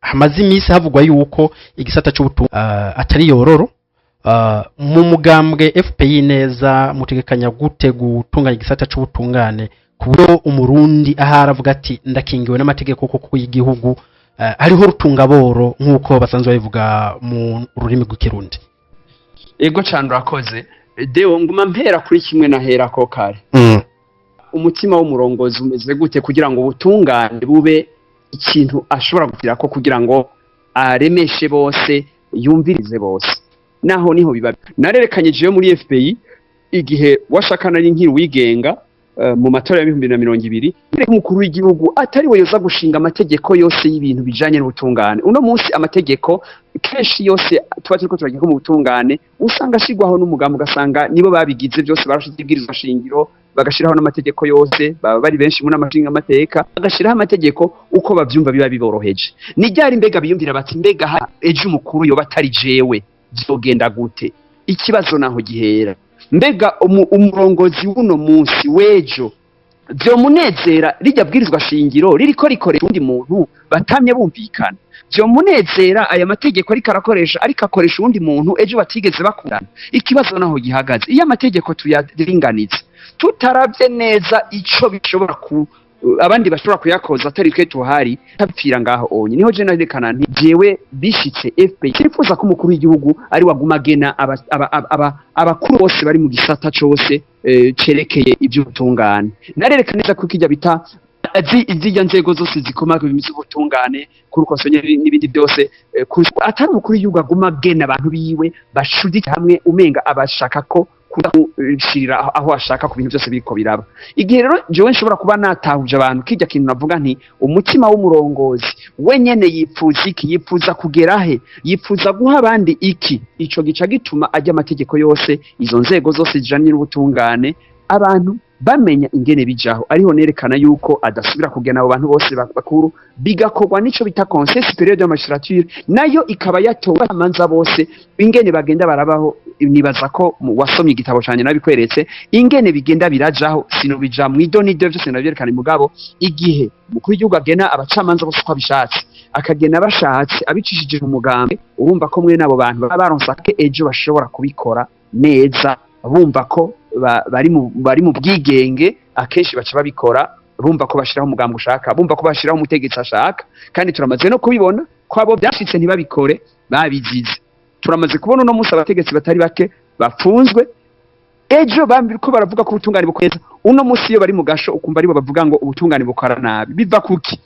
S2: hamaze imisi havugwa yuko igisata c'ubutungane atari yororo. Mu mugambwe FPI neza mutegekanya gute gutunganya igisata c'ubutungane kubwo umurundi ahara avuga ati ndakingiwe n'amategeko koko y'igihugu, hariho rutungaboro nk'uko basanzwe babivuga mu rurimi rw'ikirundi?
S3: Ego cyane urakoze. Deo nguma mpera kuri kimwe nahera ko kare. Umutima w'umurongozi umeze gute kugira ngo ubutungane bube ikintu ashobora kugira ko kugira ngo aremeshe bose yumvirize bose? Naho niho biba. Narerekanye je muri FPI igihe washakana ari nkiri wigenga mu matora ya 2020 umukuru w'igihugu atari we yoza gushinga amategeko yose y'ibintu bijanye n'ubutungane. Uno munsi amategeko kenshi yose tuba turiko turagiye mu butungane usanga ashigwaho n'umugambo, ugasanga nibo babigize byose barashyigirizwa shingiro bagashiraho n'amategeko yose, baba bari benshi muri amashinga amateka bagashiraho amategeko uko bavyumva biba biboroheje. Ni ryari mbega biyumvira bati mbega ejo umukuru yo batari jewe byogenda gute? Ikibazo naho gihera. Mbega umurongozi w'uno munsi wejo byo munezera rijya bwirizwa shingiro ririko rikoresha undi muntu batamye bumvikana? Byo munezera aya mategeko ariko arakoresha ariko akoresha undi muntu ejo batigeze bakundana? Ikibazo naho gihagaze. Iyo amategeko tuyaringaniza tutaravye neza ico bishobora abandi bashobora kuyakoza atari twe tuhari tapfira ngaho onye. Niho je narekana nti jewe bishitse FPI twifuza ko umukuru w'igihugu ari wagumagena abakuru bose bari mu gisata cyose cerekeye iby'ubutungane. Narerekana neza ko kijya bita izijya nzego zose zikomaga ibimizi ubutungane kuri konsonye n'ibindi byose atari umukuru w'igihugu aguma agena abantu biwe bashudike hamwe umenga abashaka ko kudashirira aho ashaka ku bintu byose biriko biraba. Igihe rero jewe nshobora kuba natahuje abantu kijya kintu navuga nti umutima w'umurongozi wenyene yifuza iki, yifuza kugerahe, yifuza guha abandi iki, ico gica gituma ajya amategeko yose izo nzego zose zijanye n'ubutungane abantu bamenya ingene bijaho. Ariho nerekana yuko adasubira kugena abo bantu bose bakuru, bigakorwa nico bita conseil supérieur de magistrature, nayo ikaba yatowe amanza bose ingene bagenda barabaho. Nibaza ko wasomye igitabo cyane nabikweretse ingene bigenda birajaho, sino bija mu idoni de byose nabyerekana mugabo igihe mukuru w'igihugu agena abacamanza bose uko abishatse, akagena abashatse abicishije mu mugambi, urumva ko mwe nabo bantu baronsa ke ejo bashobora kubikora neza, bumva ko bari mu bwigenge, akenshi baca babikora bumva ko bashiraho umugambi ushaka, bumva ko bashiraho umutegetsi ashaka. Kandi turamaze no kubibona ko abo byashitse ntibabikore babizize. Turamaze kubona no musa abategetsi batari bake bafunzwe ejo bambira ko baravuga ko ubutungane bukweza, uno musi iyo bari mu gasho ukumva aribo bavuga ngo ubutungane bukora nabi. Biva kuki?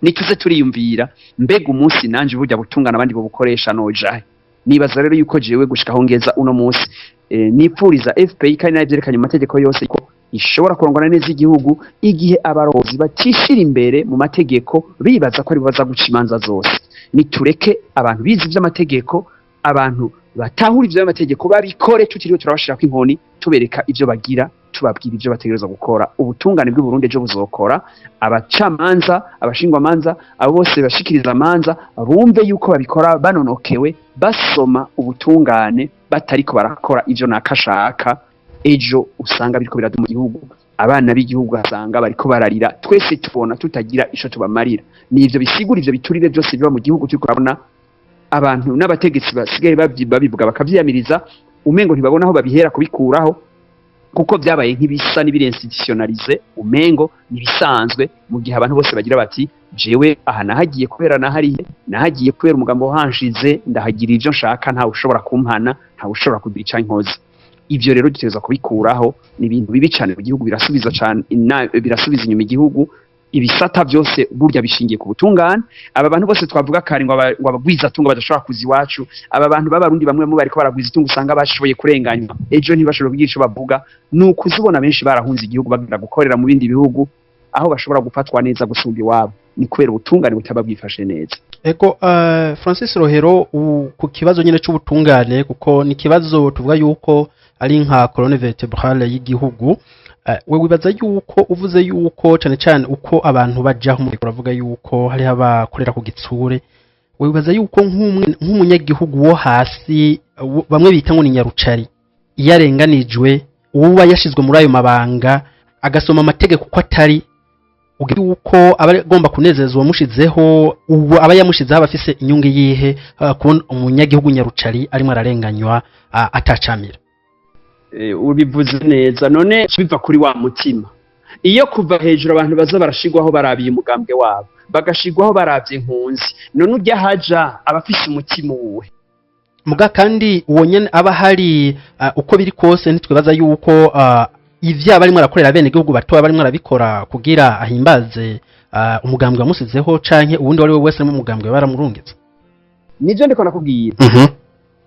S3: Nituze turiyumvira mbega umunsi nanje burya butungana abandi bubukoresha nojahe. Nibaza rero yuko jewe gushikaho ngeza uno musi nipfuriza FPI kandi nabyerekanye mu mategeko yose ko ishobora kurongana neza igihugu igihe abarozi batishira imbere mu mategeko bibaza ko ari baza guca imanza zose. Nitureke abantu bizi by'amategeko, abantu batahura ivyo amategeko babikore, tutiriwe turabashira ko inkoni tubereka ivyo bagira, tubabwira ivyo bategereza gukora. Ubutungane bw'u Burundi ejo buzokora, abacamanza, abashingwa manza, abo bose bashikiriza manza bumve yuko babikora banonokewe, basoma ubutungane batariko barakora ivyo nakashaka. Ejo usanga biriko biradu mu gihugu, abana b'igihugu asanga bariko bararira, twese tubona tutagira ico tubamarira. Ni ivyo bisigura ivyo biturire byose biba mu gihugu turiko urabona abantu n'abategetsi basigaye babivuga bakavyiyamiriza, umengo ntibabona aho babihera kubikuraho kuko byabaye nk'ibisa n'ibirinstitutionalize, umengo nibisanzwe, mu gihe abantu bose bagira bati jewe aha nahagiye kubera nahagiye kubera umugambo wahanshize, ndahagira ivyo nshaka, ntawe ushobora kumpana, ntawe ushobora kugira ica inkozi. Ivyo rero dutegerezwa kubikuraho. Ni ibintu bibi cyane mu gihugu, birasubiza inyuma igihugu. Ibisata byose burya bishingiye ku butungane. Aba bantu bose twavuga kare ngo abagwiza tunga badashobora kuzi iwacu, aba bantu b'abarundi bamwe mu bariko baragwiza tunga usanga bashoboye kurenganywa, ejo ntibashobora kugira ico bavuga. Nuko uzibona benshi barahunze igihugu bagenda gukorera mu bindi bihugu aho bashobora gufatwa neza gusumba iwabo, ni kubera ubutungane butaba bwifashe neza.
S2: Ego Francis Rohero, ku kibazo nyine c'ubutungane, kuko ni kibazo tuvuga yuko ari nka colonne vertebrale y'igihugu. We wibaza yuko uvuze yuko cyane cyane uko abantu bajaho muri kuravuga yuko hari abakorera ku gitsure, we wibaza yuko nk'umunyagihugu wo hasi bamwe bita ngo ni nyarucari, yarenganijwe uba yashizwe muri ayo mabanga agasoma amategeko uko atari, ugira yuko aba agomba kunezezwa umushizeho, ubu aba yamushizeho abafise inyungu yihe kubona umunyagihugu nyarucari arimo ararenganywa atacamira.
S3: Ubivuze neza. None biva kuri wa mutima, iyo kuva hejuru abantu baza barashigwaho barabiye umugambwe wabo, bagashigwaho baravye impunzi, none urya haja abafise umutima uwe
S2: muga kandi uwo nyene aba hari uko biri kose. Ntitwibaza yuko ivya barimo arakorera bene igihugu bato barimo arabikora kugira ahimbaze umugambwe wamusizeho canke uwundi wari we wese mu mugambwe baramurungitse.
S3: Nivyo ndiko nakubwira.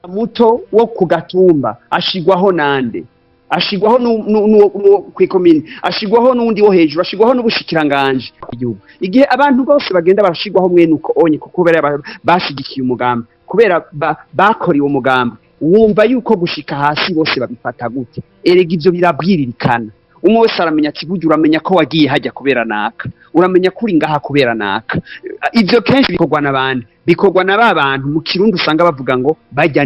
S3: Muto wo kugatumba ashigwaho nande, ashigwaho kwikomini, ashigwaho n'undi wo hejuru, ashigwaho n'ubushikiranganje igihugu. Igihe abantu bose bagenda barashigwaho mwene uko onye kubera bashigikiye umugambi, kubera bakoriwe umugambi, wumva yuko gushika hasi bose babifata gute? Erega ivyo birabwiririkana. Umwe wese aramenya ati burya uramenya ko wagiye hajya kubera naka, uramenya kuri ngaha kubera naka. Ivyo kenshi bikorwa n'abandi, bikorwa na babantu mu Kirundi usanga bavuga ngo bajya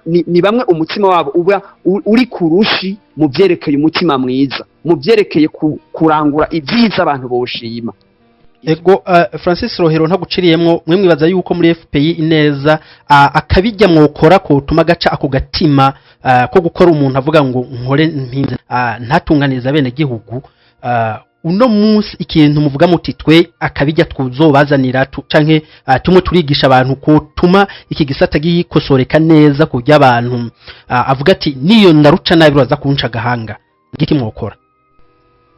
S3: ni bamwe umutima wabo uba uri kurushi mu byerekeye umutima mwiza, mu byerekeye kurangura ibyiza abantu boshima.
S2: Ego Francis Rohero ntaguciriyemwo, mwe mwibaza yuko muri FPI ineza akabijya mwokora ko tuma gaca ako gatima ko gukora umuntu avuga ngo nkore mpinze ntatunganiza bene gihugu, uno munsi ikintu muvuga muti twe akabijya twuzobazanira canke tumwe turigisha abantu ko tuma iki gisata gikosoreka neza kujya abantu avuga ati niyo ndaruca nabi baza kunca gahanga, ngiki mwokora?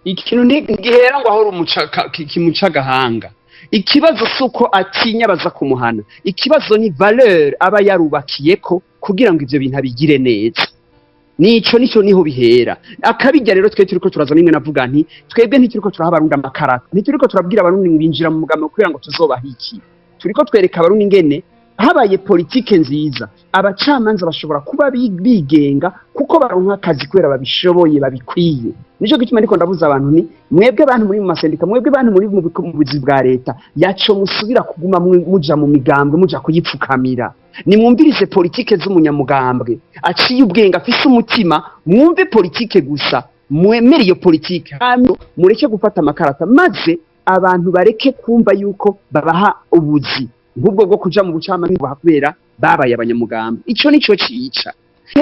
S3: ikintu ntigihera ngo ahora kimuca agahanga. Ikibazo si uko atinya baza kumuhana, ikibazo ni valeur aba yarubakiyeko kugira ngo ivyo bintu abigire neza. Nico niho bihera. Akabijya rero twe turiko turaza nimwe navuga nti twebwe ntituriko turaha abarundi amakarata, ntituriko turabwira abarundi binjira mu mugambo kugira ngo tuzobaha iki. Turiko twereka abarundi ingene habaye politike nziza, abacamanza bashobora kuba bigenga kuko baronka akazi kubera babishoboye babikwiye. Nico gituma ndiko ndabuza abantu ni mwebwe abantu muri mu masendika, mwebwe abantu muri mu buzi bwa leta, yaco musubira kuguma muja mu migambwe muja kuyipfukamira. Nimwumvirize politike z'umunyamugambwe aciye ubwenga afise umutima, mwumve politike gusa, mwemere iyo politike hano mureke gufata amakarata, maze abantu bareke kumva yuko babaha ubuzi nk'ubwo bwo kuja mu bucamanza kubera babaye abanyamugambwe. Ico nico cica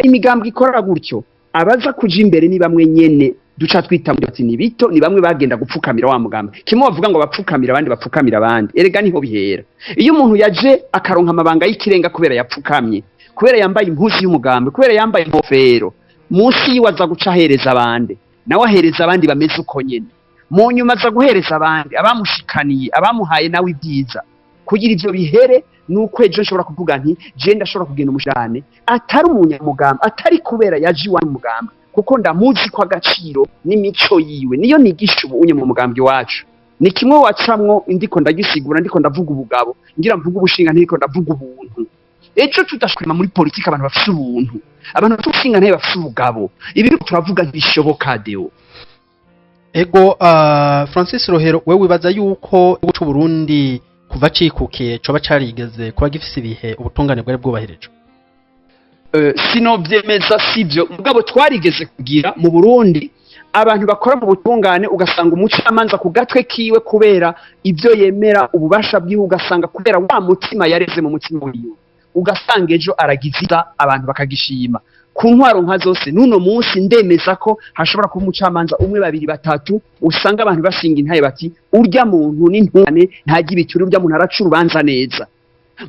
S3: imigambwe ikora gutyo. Abaza kuja imbere ni bamwe nyene duca twita ati ni bito, ni bamwe bagenda gupfukamira wa mugambwe. Kimwe bavuga ngo bapfukamira abandi bapfukamira abandi, erega niho bihera. Iyo umuntu yaje akaronka amabanga y'ikirenga kubera yapfukamye, kubera yambaye impuzu y'umugambwe, kubera yambaye inkofero, munsi yiwaza guca ahereza abandi, nawe ahereza abandi bameze uko nyene. Mu nyuma aza guhereza abandi abamushikaniye, abamuhaye nawe ibyiza. Kugira ivyo bihere nuko ejo nshobora kuvuga nti je ndashobora kugenda umushane atari umunyamugambwe, atari kubera yaje wa mugambwe, kuko ndamuzi kwa agaciro n'imico yiwe, niyo nigisha ubunye mu mugambwe wacu. Ni kimwe wacamwo ndiko ndagisigura, ndiko ndavuga ubugabo, ngira mvuga ubushinga ndiko ndavuga ubuntu. Ejo tudashwima muri politike abantu bafite ubuntu, abantu bafite ntaye bafite ubugabo. Ibi turavuga ntibishoboka Deo.
S2: Ego Francis Rohero, wewe wibaza yuko ubucu Burundi kuva cikukiye coba carigeze kuba gifise ibihe ubutungane bwari bwubahirijwe?
S3: Sino vyemeza sivyo, mugabo twarigeze kugira mu Burundi abantu bakora mu butungane ugasanga umucamanza ku gatwe kiwe kubera ivyo yemera ububasha bwiwe, ugasanga kubera wa mutima yareze mu mutima wiwe, ugasanga ejo aragiziza abantu bakagishima. Ku ntwaro nka zose nuno munsi ndemeza ko hashobora kuba umucamanza umwe babiri batatu usanga abantu bashinga intaye bati urya muntu n'intungane ntagira ibituri, urya muntu araca urubanza neza.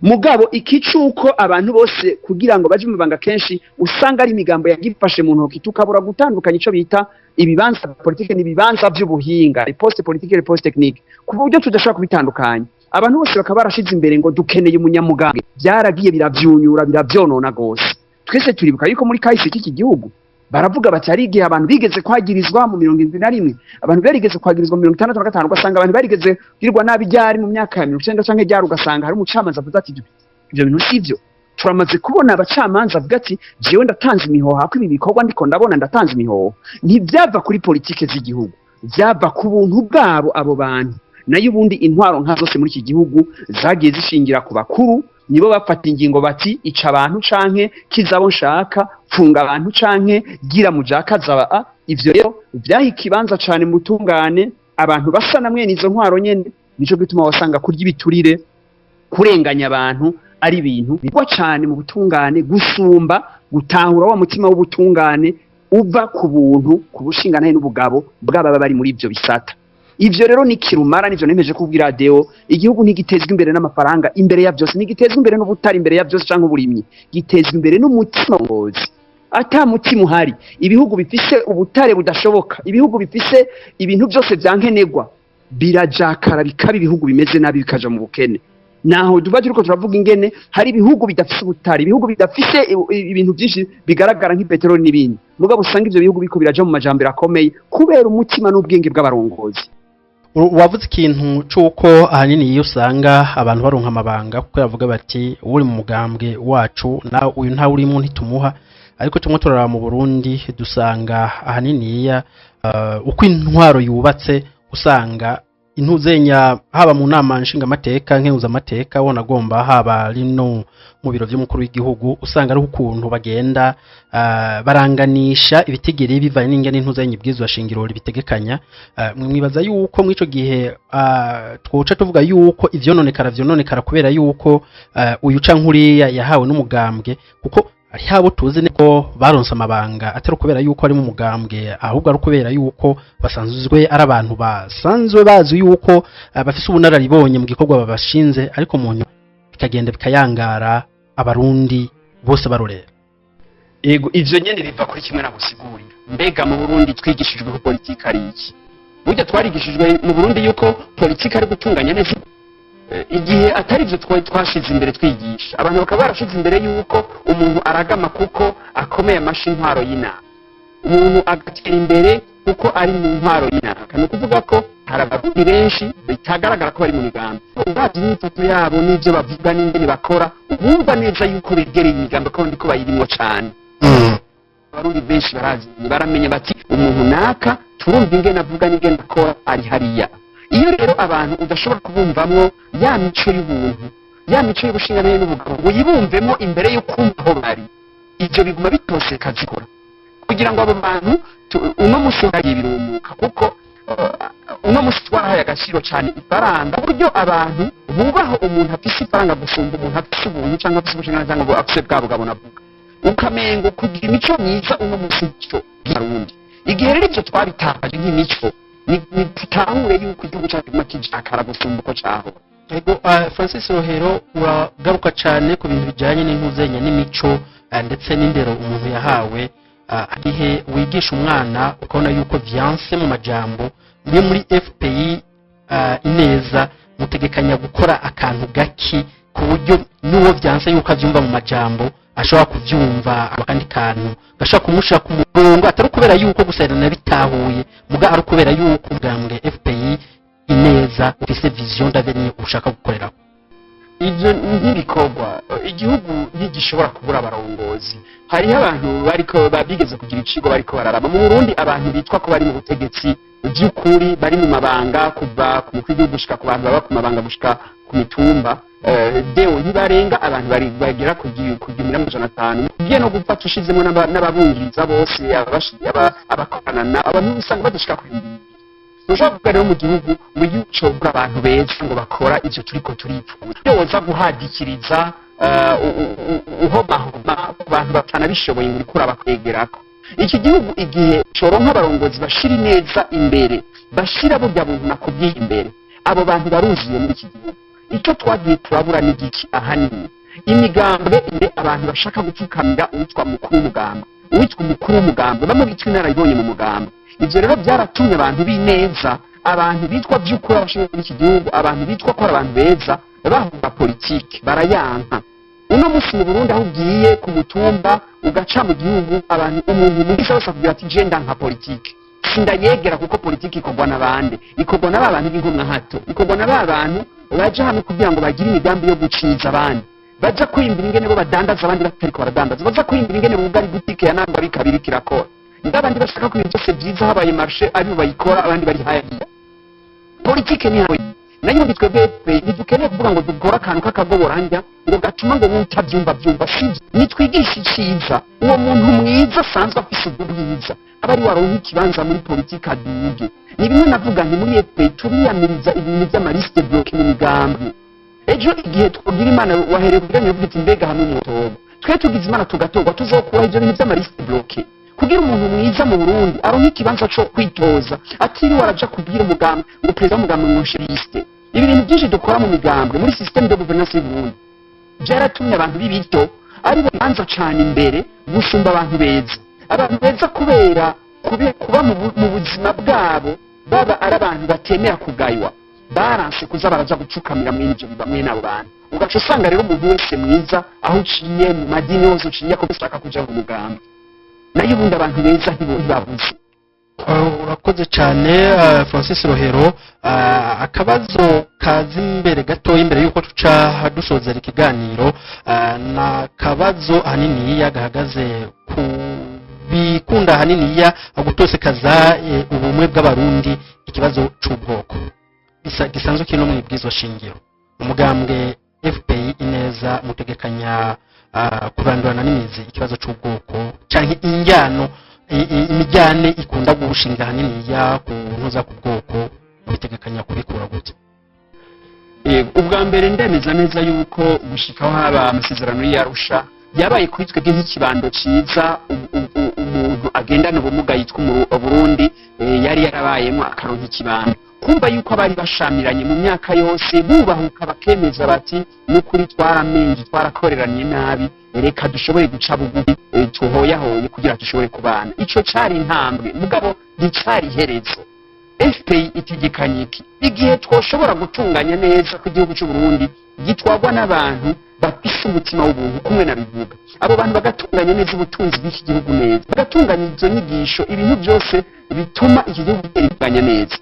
S3: Mugabo ikicuko abantu bose kugira ngo baje mu banga kenshi usanga ari imigambo yagifashe mu ntoki, tukabura gutandukanya ico bita ibibanza politike n'ibibanza by'ubuhinga, poste politique et poste technique, ku buryo tudashobora kubitandukanya. Abantu bose bakaba barashize imbere ngo dukeneye umunyamugambwe, byaragiye biravyunyura biravyonona gose. Twese turibuka yuko muri kahise k'iki gihugu baravuga bati hari igihe abantu bigeze kwagirizwa mu 71, abantu barigeze kwagirizwa mu 65, ugasanga abantu barigeze kugirirwa nabi ryari mu myaka ya 1990 canke ryari, ugasanga hari umucamanza avuga ati ibyo bintu sivyo. Turamaze kubona abacamanza avuga ati jewe ndatanze imihoho, hako ibi bikorwa ndiko ndabona ndatanze imihoho. Ntibyava kuri politike z'igihugu, byava ku buntu bwabo abo bantu. Nayo ubundi intwaro nka zose muri iki gihugu zagiye zishingira ku bakuru, nibo bafata ingingo bati ica abantu canke kizabo nshaka, funga abantu canke gira mujakaza. Ivyo rero byaha ikibanza cane mu butungane, abantu basa namwe nizo ntwaro nyene. Nico gituma wasanga kurya ibiturire, kurenganya abantu ari ibintu bigwa cane mu butungane gusumba gutahura wa mutima w'ubutungane uva ku buntu, ku bushinganahe n'ubugabo bw'ababa bari muri ivyo bisata. Ivyo rero ni kirumara, nivyo nemeje kubwira Deo. Igihugu ntigitezwe imbere n'amafaranga, imbere ya byose ntigitezwe imbere n'ubutari, imbere ya byose canke uburimyi, gitezwe imbere n'umutima ngozi. Ata mutima uhari, ibihugu bifise ubutare budashoboka, ibihugu bifise ibintu byose byankenegwa birajakara bikaba ibihugu bimeze nabi bikaja mu bukene. Naho duba turiko turavuga ingene hari ibihugu bidafise ubutare, ibihugu bidafise ibintu byinshi bigaragara nk'ipetroli n'ibindi, mugabo usanga ivyo bihugu biko biraja mu majambere akomeye kubera umutima n'ubwenge bw'abarongozi.
S2: Wavuze ikintu cyuko ahanini iyo usanga abantu baronka amabanga kuko yavuga bati uri mu mugambwe wacu na uyu nta urimo ntitumuha, ariko tumwe turara mu Burundi dusanga ahanini uko intwaro yubatse usanga intuzenya haba mu nama nshinga amateka nk'uza amateka wona agomba haba rino mu biro by'umukuru w'igihugu, usanga ari ukuntu bagenda baranganisha ibitigiri bivanye n'ingene intuzenya ibwizwa shingiro bitegekanya. Mwibaza yuko mwico gihe twoca tuvuga yuko ivyononekara kubera yuko uyu cankuriya yahawe n'umugambwe, kuko ari habo tuzi niko baronse amabanga atari kubera yuko ari mu mugambwe, ahubwo ari kubera yuko basanzwe ari abantu basanzwe bazi yuko bafise ubunararibonye mu gikorwa babashinze, ariko mu nyuma bikagenda bikayangara abarundi bose barorera.
S3: Ego ivyo nyene biva kuri kimwe nagusigurira. Mbega mu Burundi twigishijwe ko politika ari iki?
S4: burya twarigishijwe mu Burundi yuko politiki ari gutunganya neza igihe atari byo twashize imbere twigisha abantu bakaba barashize imbere yuko umuntu aragama kuko akomeye amashi intwaro y'inama umuntu agatera imbere kuko ari mu ntwaro y'inama ni ukuvuga ko hari abarundi benshi bitagaragara ko bari mu migambi uravye imyifato yabo n'ivyo bavuga n'ingene bakora bumva neza yuko begereye imigambi kandi ko bayirimwo cane abarundi benshi baramenya bati umuntu naka turumva ingene avuga n'ingene akora ari hariya iyo rero abantu udashobora kubumvamwo ya mico y'ubuntu ya mico y'ubushinganaye n'ubugabo uyibumvemo imbere yo kumva aho bari ivyo biguma bitose kazikora kugira ngo abo bantu uno musi uragiye birumuka kuko uno musi twarahaye agaciro cyane ifaranga uburyo abantu bubaho umuntu afise ifaranga gusumba umuntu afise ubuntu cyangwa afise ubushinganaye cyangwa ngo afise bwa bugabo navuga ukamengo kugira imico myiza uno musi cyo Burundi igihe rero ivyo twabitakaje nk'imico nitahure yuko igihugu cyacu kijakara gusumba uko cyaho
S2: Ego Francis Rohero uragaruka cyane ku bintu bijyanye n'inkuzenya n'imico ndetse n'indero umuntu yahawe igihe wigisha umwana ukabona yuko vyanse mu majambo muri FPI ineza mutegekanya gukora akantu gaki ku buryo n'uwo vyanse yuko avyumva mu majambo ashobora kuvyumva akandi kantu gashobora kumushira ku murongo atari kubera yuko gusayirana bitahuye muga ari kubera yuko ubwambwe FPI ineza ufise vision d'avenir ushaka gukorera
S4: ivyo ntibikorwa igihugu ntigishobora kubura abarongozi hariho abantu bariko babigeze kugira icigo bariko bararaba mu Burundi abantu bitwa ko bari mu butegetsi by'ukuri bari mu mabanga kuva ku mukuru w'igihugu gushika ku bantu baba ku mabanga gushika ku mitumba deo ntibarenga abantu bagera ku 1500 ugiye no gufata ushizemo n'ababungiriza bose abakorana na abantu usanga badashika ku ushobora kuvuga rero mu gihugu cobura abantu beza ngo bakora ivyo turiko turipfuza iyo woza guhadikiriza uhomahoma ku bantu batanabishoboye ngo uriko urabakwegerako iki gihugu igihe coronka abarongozi bashira ineza imbere bashira burya buntu nakubwiye imbere abo bantu baruzuye muri iki gihugu icyo twagiye turabura n'igiki ahanini imigambwe ire abantu bashaka gupfukamira uwitwa mukuru w'umugamba uwitwa umukuru w'umugamba bamwe bitwa inararibonye mu mugamba ivyo rero byaratumye abantu bineza abantu bitwa by'ukuri abashoboye muri iki gihugu abantu bitwa ko ari abantu beza bahunga politiki barayanka uno musi mu Burundi aho ugiye ku mutumba ugaca mu gihugu abantu umuntu mugisha wese kugira ati je ndanka politiki sindayegera kuko politiki ikorwa n'abandi ikorwa n'abantu b'inkomwa hato ikorwa n'abantu baje hano kugira ngo bagire imigambi yo guciza abandi baja kwimbira ingene bo badandaza abandi batariko baradandaza baza kwimbira ingene bugari butike ya namba bikabiri kirakora ndabandi bashaka ko ibintu byose byiza habaye marché ari bayikora abandi bari haya politike ni hawe nayo bitwebwe ntidukeneye kuvuga ngo dukora akantu k'akagoboranja ngo gatuma ngo mutabyumva byumva sivyo nitwigisha iciza uwo muntu mwiza asanzwe afise ubwiza abari waronka ikibanza muri politike aduge ni bimwe navuga nti muri FPI turiyamiriza ibintu by'amariste bloke mu migambi ejo igihe twogira imana wahereye kugira ngo ufite mbega hamwe mu tobo twe tugize imana tugatorwa tuzokura ibyo bintu by'amariste bloke kugira umuntu mwiza mu Burundi aronka ikibanza cyo kwitoza atiri waraja kubwira umugambi ngo perezida w'umugambi mw'ishiriste ibintu byinshi dukora mu migambi muri système de gouvernance y'u Burundi byaratumye abantu bibito ari bo banza cyane imbere gusumba abantu beza kubera kuba mu buzima bwabo baba ari abantu batemera kugaywa baranse kuza baraja gucukamira mwene ibyo bamwe n'abo bantu ugaca usanga rero umuntu wese mwiza aho uciye mu madini yose uciye ko bashaka kuja mu mugambi nayo ubundi abantu beza ntibabuze
S2: urakoze cyane Francis Rohero akabazo kazi imbere gato imbere yuko tuca dusozera ikiganiro na kabazo hanini yagahagaze ku bikunda hanini ya gutosekaza ubumwe bw'abarundi ikibazo cy'ubwoko gisanzwe kino mu ibwizo shingiro umugambwe FPI ineza mutegekanya kurandurana n'imizi ikibazo cy'ubwoko canke injyano imijyane ikunda gushinga hanini ya kuntuza ku bwoko bitegekanya kubikura gute
S4: ubwa mbere ndemeza neza yuko gushikaho haba amasezerano y'Arusha yabaye kuri twebwe nk'ikibando ciza umuntu agendana ubumuga yitwa Burundi yari yarabayemo akaronka ikibando kumva yuko abari bashamiranye mu myaka yose bubahuka bakemeza bati n'ukuri twaramenje twarakoreranye nabi reka dushobore guca bugufi tuhoyahoye kugira dushobore kubana ico cari intambwe mugabo nicari iherezo FPI itegekanye iki igihe twoshobora gutunganya neza ko igihugu cy'u Burundi gitwagwa n'abantu bafise umutima w'ubuntu kumwe na bivuga abo bantu bagatunganya neza ubutunzi bw'iki gihugu neza bagatunganya izo nyigisho ibintu byose bituma iki gihugu gitunganya neza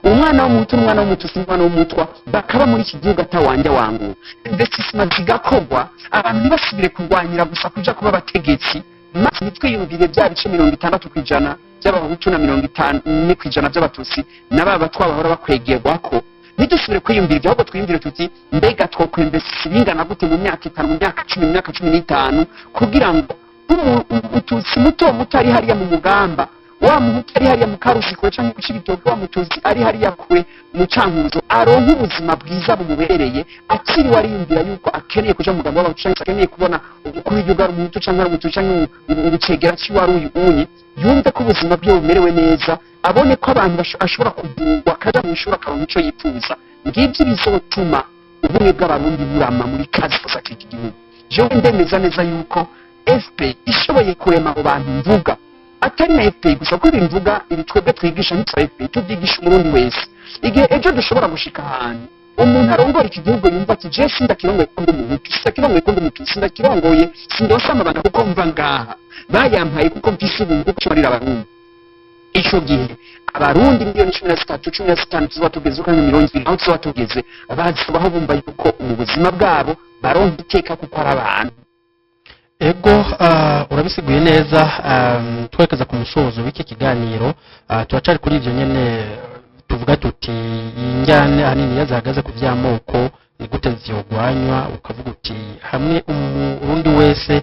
S4: umwana w'umuhutu n'umwana w'umututsi n'umwana w'umutwa bakaba muri iki gihugu atawanja wangu investissement zigakorwa abantu ntibasubire kurwanyira gusa kuja kuba abategetsi maze nitwiyumvire bya bice 60% by'abahutu na 50% by'abatutsi n'ababa twabahora bakwegerwa ko nidusubire kwiyumvira ibyo ahubwo twiyumvire tuti mbega twokwembesa bingana gute mu myaka 5 mu myaka 10 mu myaka 15 kugira ngo umututsi muto ari hariya mu mugamba wa muhutu ari hariya mu Karushiko cyangwa ku Cibitoke wa mututsi ari hariya kure mu Cankuzo aronka ubuzima bwiza bumubereye akiri wariyumvira yuko akeneye kuja mu mugamba w'abacuranzi akeneye kubona umukuru w'igihugu ari umuhutu cyangwa ari umututsi cyangwa ubucegera cy'uwari uyu yumve ko ubuzima bwe bumerewe neza abone ko abantu ashobora kuvurwa akaja mu ishuri akaronka ico yifuza ngibyo bizotuma ubumwe bw'abarundi burama muri kazi gusa k'iki gihugu jewe ndemeza neza yuko FP ishoboye kurema abo bantu mvuga atari na FP gusa ko ibimvuga ibi twebwe twigisha n'itsa FP tubyigisha umurundi wese igihe ejo dushobora gushika ahantu umuntu arongora iki gihugu yumva ati je sindakirongoye kundi umuhutu sindakirongoye kundi umutusi sindakirongoye sindosha amabanga kuko mva ngaha bayampaye kuko mfise ubuntu kuko marira abarundi ico gihe abarundi miliyoni 13-15 tuba tugeze kandi 20 aho tuba tugeze bazibaho bumva yuko mu buzima bwabo baronka iteka kuko ari abantu
S2: ego urabisiguye neza twekeza ku musozo w'iki kiganiro turacari kuri ivyo nyene tuvuga tuti injyane hanini yazahagaze ku vy'amoko ni gute vyogwanywa ukavuga uti hamwe umurundi wese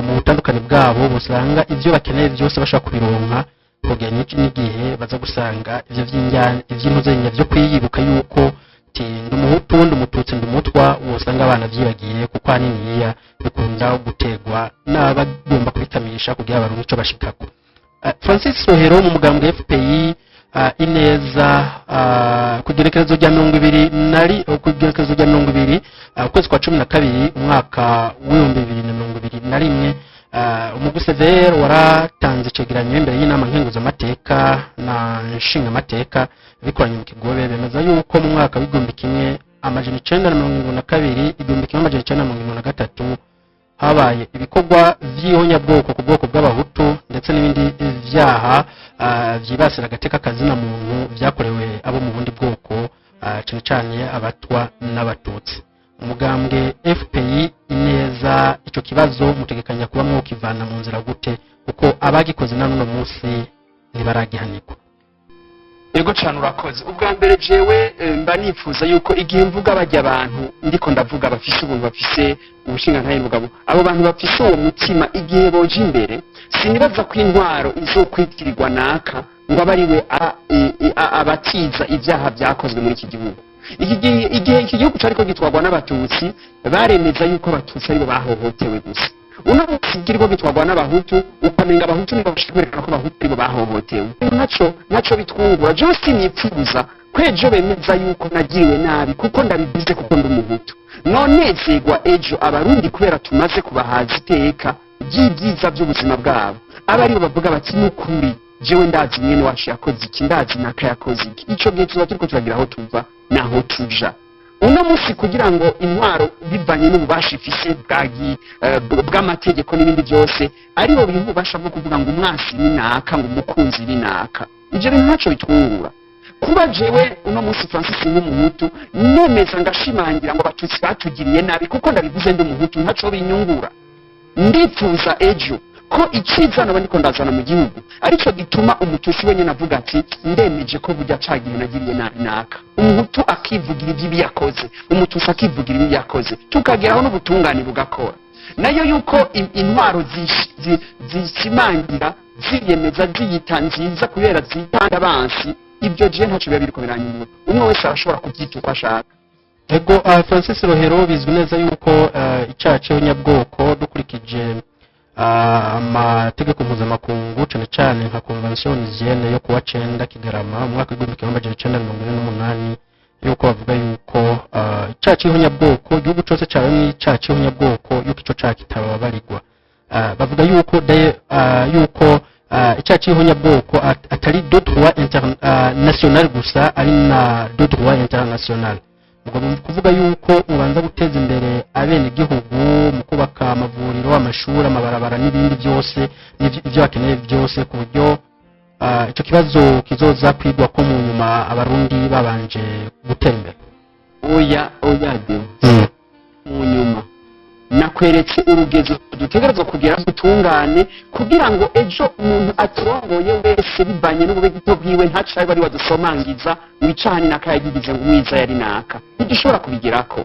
S2: mu butandukane bwabo busanga ivyo bakeneye byose bashaka kubironka kugera n'igihe baza gusanga ivyo vy'injyane ivy'intuzenya vyo kwiyibuka yuko ndi umuhutu ndi umututsi ndi umutwa usanga abana vyibagiye kuko haniniya bikunda gutegwa n'abagomba kubitamisha kugira baronke ico bashikako Francis Rohero mu mugambwe FPI ineza kugerekerezo rya 20 ukwezi kwa 12 umwaka w'2021 umugusevere waratanze cegeranyo imbere y'inama nkenguzamateka na nshinga mateka bikoranye mu Kigobe bemeza yuko mu mwaka w'igihumbi kimwe amajana 972 igihumbi kimwe amajana 973 habaye ibikorwa vy'ihonyabwoko ku bwoko bw'abahutu ndetse n'ibindi vyaha vyibasira agateka kazina muntu vyakorewe abo mu bundi bwoko cyane cyane abatwa n'abatutsi umugambwe FPI ineza ico kibazo mutegekanya kuba mwokivana mu nzira gute kuko abagikoze na none munsi ntibaragihanirwa
S4: Ego cyane urakoze ubwa mbere jewe mba nifuza yuko igihe mvuga bajya abantu ndiko ndavuga bafise ubuntu bafise ubushinga ntaye mugabo abo bantu bafise uwo mutima igihe boje imbere sinibaza ko intwaro izokwitirirwa naka ngo abariwe abatiza ibyaha byakozwe muri iki gihugu igihe iki gihugu cyariko gitwagwa n'abatutsi baremeza yuko abatutsi aribo bahohotewe gusa uno musigirwa bitwagwa n'abahutu ukamenga abahutu nibo bashikwereka ko abahutu aribo bahohotewe naco bitwungura je sinipfuza kwejo bemeza yuko nagiriwe nabi kuko ndabivuze kuko ndi umuhutu nonezerwa ejo abarundi kubera tumaze kubahaza iteka ry'ibyiza by'ubuzima bwabo abaribo bavuga bati n'ukuri jewe ndazi mwene wacu yakoze iki ndazi naka yakoze iki ico gihe tuba turiko turagira aho tuva naho tuja uno musi kugira ngo intwaro bivanye n'ububasha ifise bw'amategeko n'ibindi byose aribo biri ububasha bwo kuvuga ngo umwasi ni naka ngo umukunzi ni naka ivyo bintu ntaco bitwungura kuba jewe uno musi Francis n'umuhutu nemeza ngashimangira ngo abatutsi batugiriye nabi kuko ndabivuze ndi umuhutu ntaco binyungura ndipfuza ejo ko icizana bandiko ndazana mu gihugu arico gituma umutusi wenyene avuga ati ndemeje ko burya cagiye nagiriye nabi naka umuhutu akivugira ibyo yakoze umutusi akivugira ibyo yakoze tukageraho n'ubutungane bugakora nayo yuko intwaro zishimangira ziyemeza ziyita nziza kubera zitanga abansi ibyo je ntaco biba biriko biranyura umwe wese arashobora kubyita uko ashaka
S2: ego Francis Rohero bizwi neza yuko icyaha cy'abanyabwoko dukurikije amategeko mpuzamakungu cyane cyane nka convention hygiene yo kuwa 9 Kigarama mu mwaka w'1948 yuko bavuga yuko icyaha cy'abanyabwoko igihugu cyose cyawe n'icyaha cy'abanyabwoko yuko ico cyaha kitababarirwa bavuga yuko icyaha cy'ihonyabwoko atari de droit international gusa ari na de droit international ubwo mu kuvuga yuko mubanza guteza imbere abenegihugu mu kubaka amavuriro amashuri amabarabara n'ibindi byose n'ibyo bakeneye byose ku buryo icyo kibazo kizoza kwigwa ko mu nyuma abarundi babanje gutera imbere
S4: oya de mu nyuma nakweretse urugezo dutegerezwa kugera gutungane kugira ngo ejo umuntu aturongoye wese bibanye n'ububegito bwiwe ntacaye bari wadusomangiza wicahani nakayagigize ngo umwiza yari naka ntidushobora kubigerako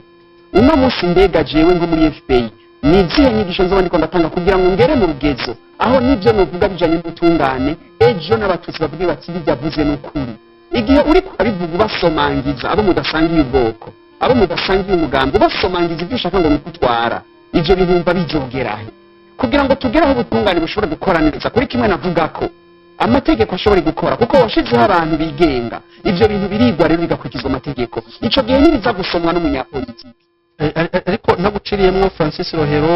S4: uno munsi mbega jewe ngo muri FPI ni izihe nyigisho nzoba ndiko ndatanga kugira ngo ngere mu rugezo aho nibyo novuga bijanye n'ubutungane ejo n'abatutsi bavuge bati bijyavuze n'ukuri igihe uri kubivuga basomangiza abo mudasangiye ubwoko abo mudasangiye umugambi basomangiza ibyo ushaka ngo nukutwara ivyo bihumba bijogerahe kugira ngo tugeraho ubutungane bushobora gukora neza kuri kimwe navuga ko amategeko ashobora gukora kuko washizeho abantu bigenga ivyo bintu birigwa rero bigakurikizwa amategeko ico gihe ntibiza gusomwa n'umunyapolitiki
S2: ariko naguciriyemwo Francis Rohero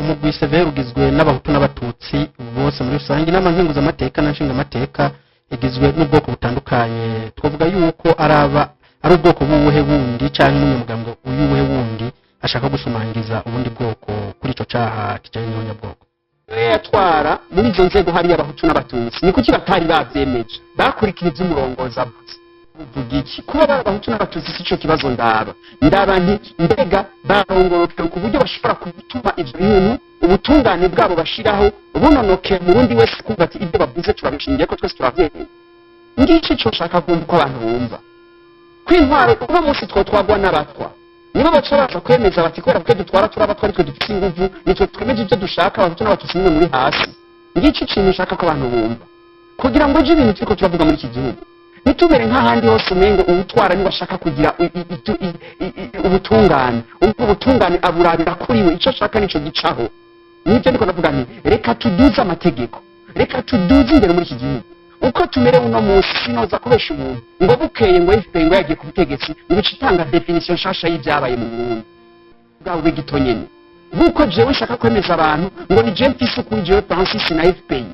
S2: umugwi severe ugizwe n'abahutu n'abatutsi bose muri rusange n'amankenguza amateka n'anshinga amateka igizwe n'ubwoko butandukanye twavuga yuko ari ubwoko buwuhe bundi canke umunyamugambwe uyuwuhe wundi ashaka gusumangiza ubundi bwoko kuri ico caha kijanye n'ihonyabwoko
S4: yatwara muri izo nzego hari abahutu n'abatutsi ni kuki batari bavyemeje bakurikira ivy'umurongozi avuze uvuga iki kuba bari abahutu n'abatutsi sico kibazo ndaba nti mbega barongorokewe ku buryo bashobora gutuma ivyo bintu ubutungane bwabo bashiraho bunonoke mu rundi wese kumva ati ibyo bavuze turabishingiye ko twese turavyemeye ngici co shaka kumva ko abantu bumva kwintwaro uno munsi twotwagwa n'abatwa nibo baca baza kwemeza bati kubera twe dutwara turabatwa ariko dufite inguvu nitwe twemeje ibyo dushaka abahutu n'abatutsi nimwe muri hasi ngici kintu ushaka ko abantu bumva kugira ngo ejo ibintu turiko turavuga muri iki gihugu nitubere nk'ahandi hose umengo ubutwara niba ashaka kugira ubutungane ubwo butungane aburabira kuri we ico ashaka nico gicaho nibyo ndiko ndavuga nti reka tuduze amategeko reka tuduze imbere muri iki gihugu uko tumerewe uno munsi sinoza kubesha umuntu ngo bukeye ngo FPR ngo yagiye ku butegetsi ngo icitanga definition nshasha y'ibyabaye mu Burundi bwawe bigito nyene nkuko jewe nshaka kwemeza abantu ngo ni je mfise ukuri jewe Francis na FPR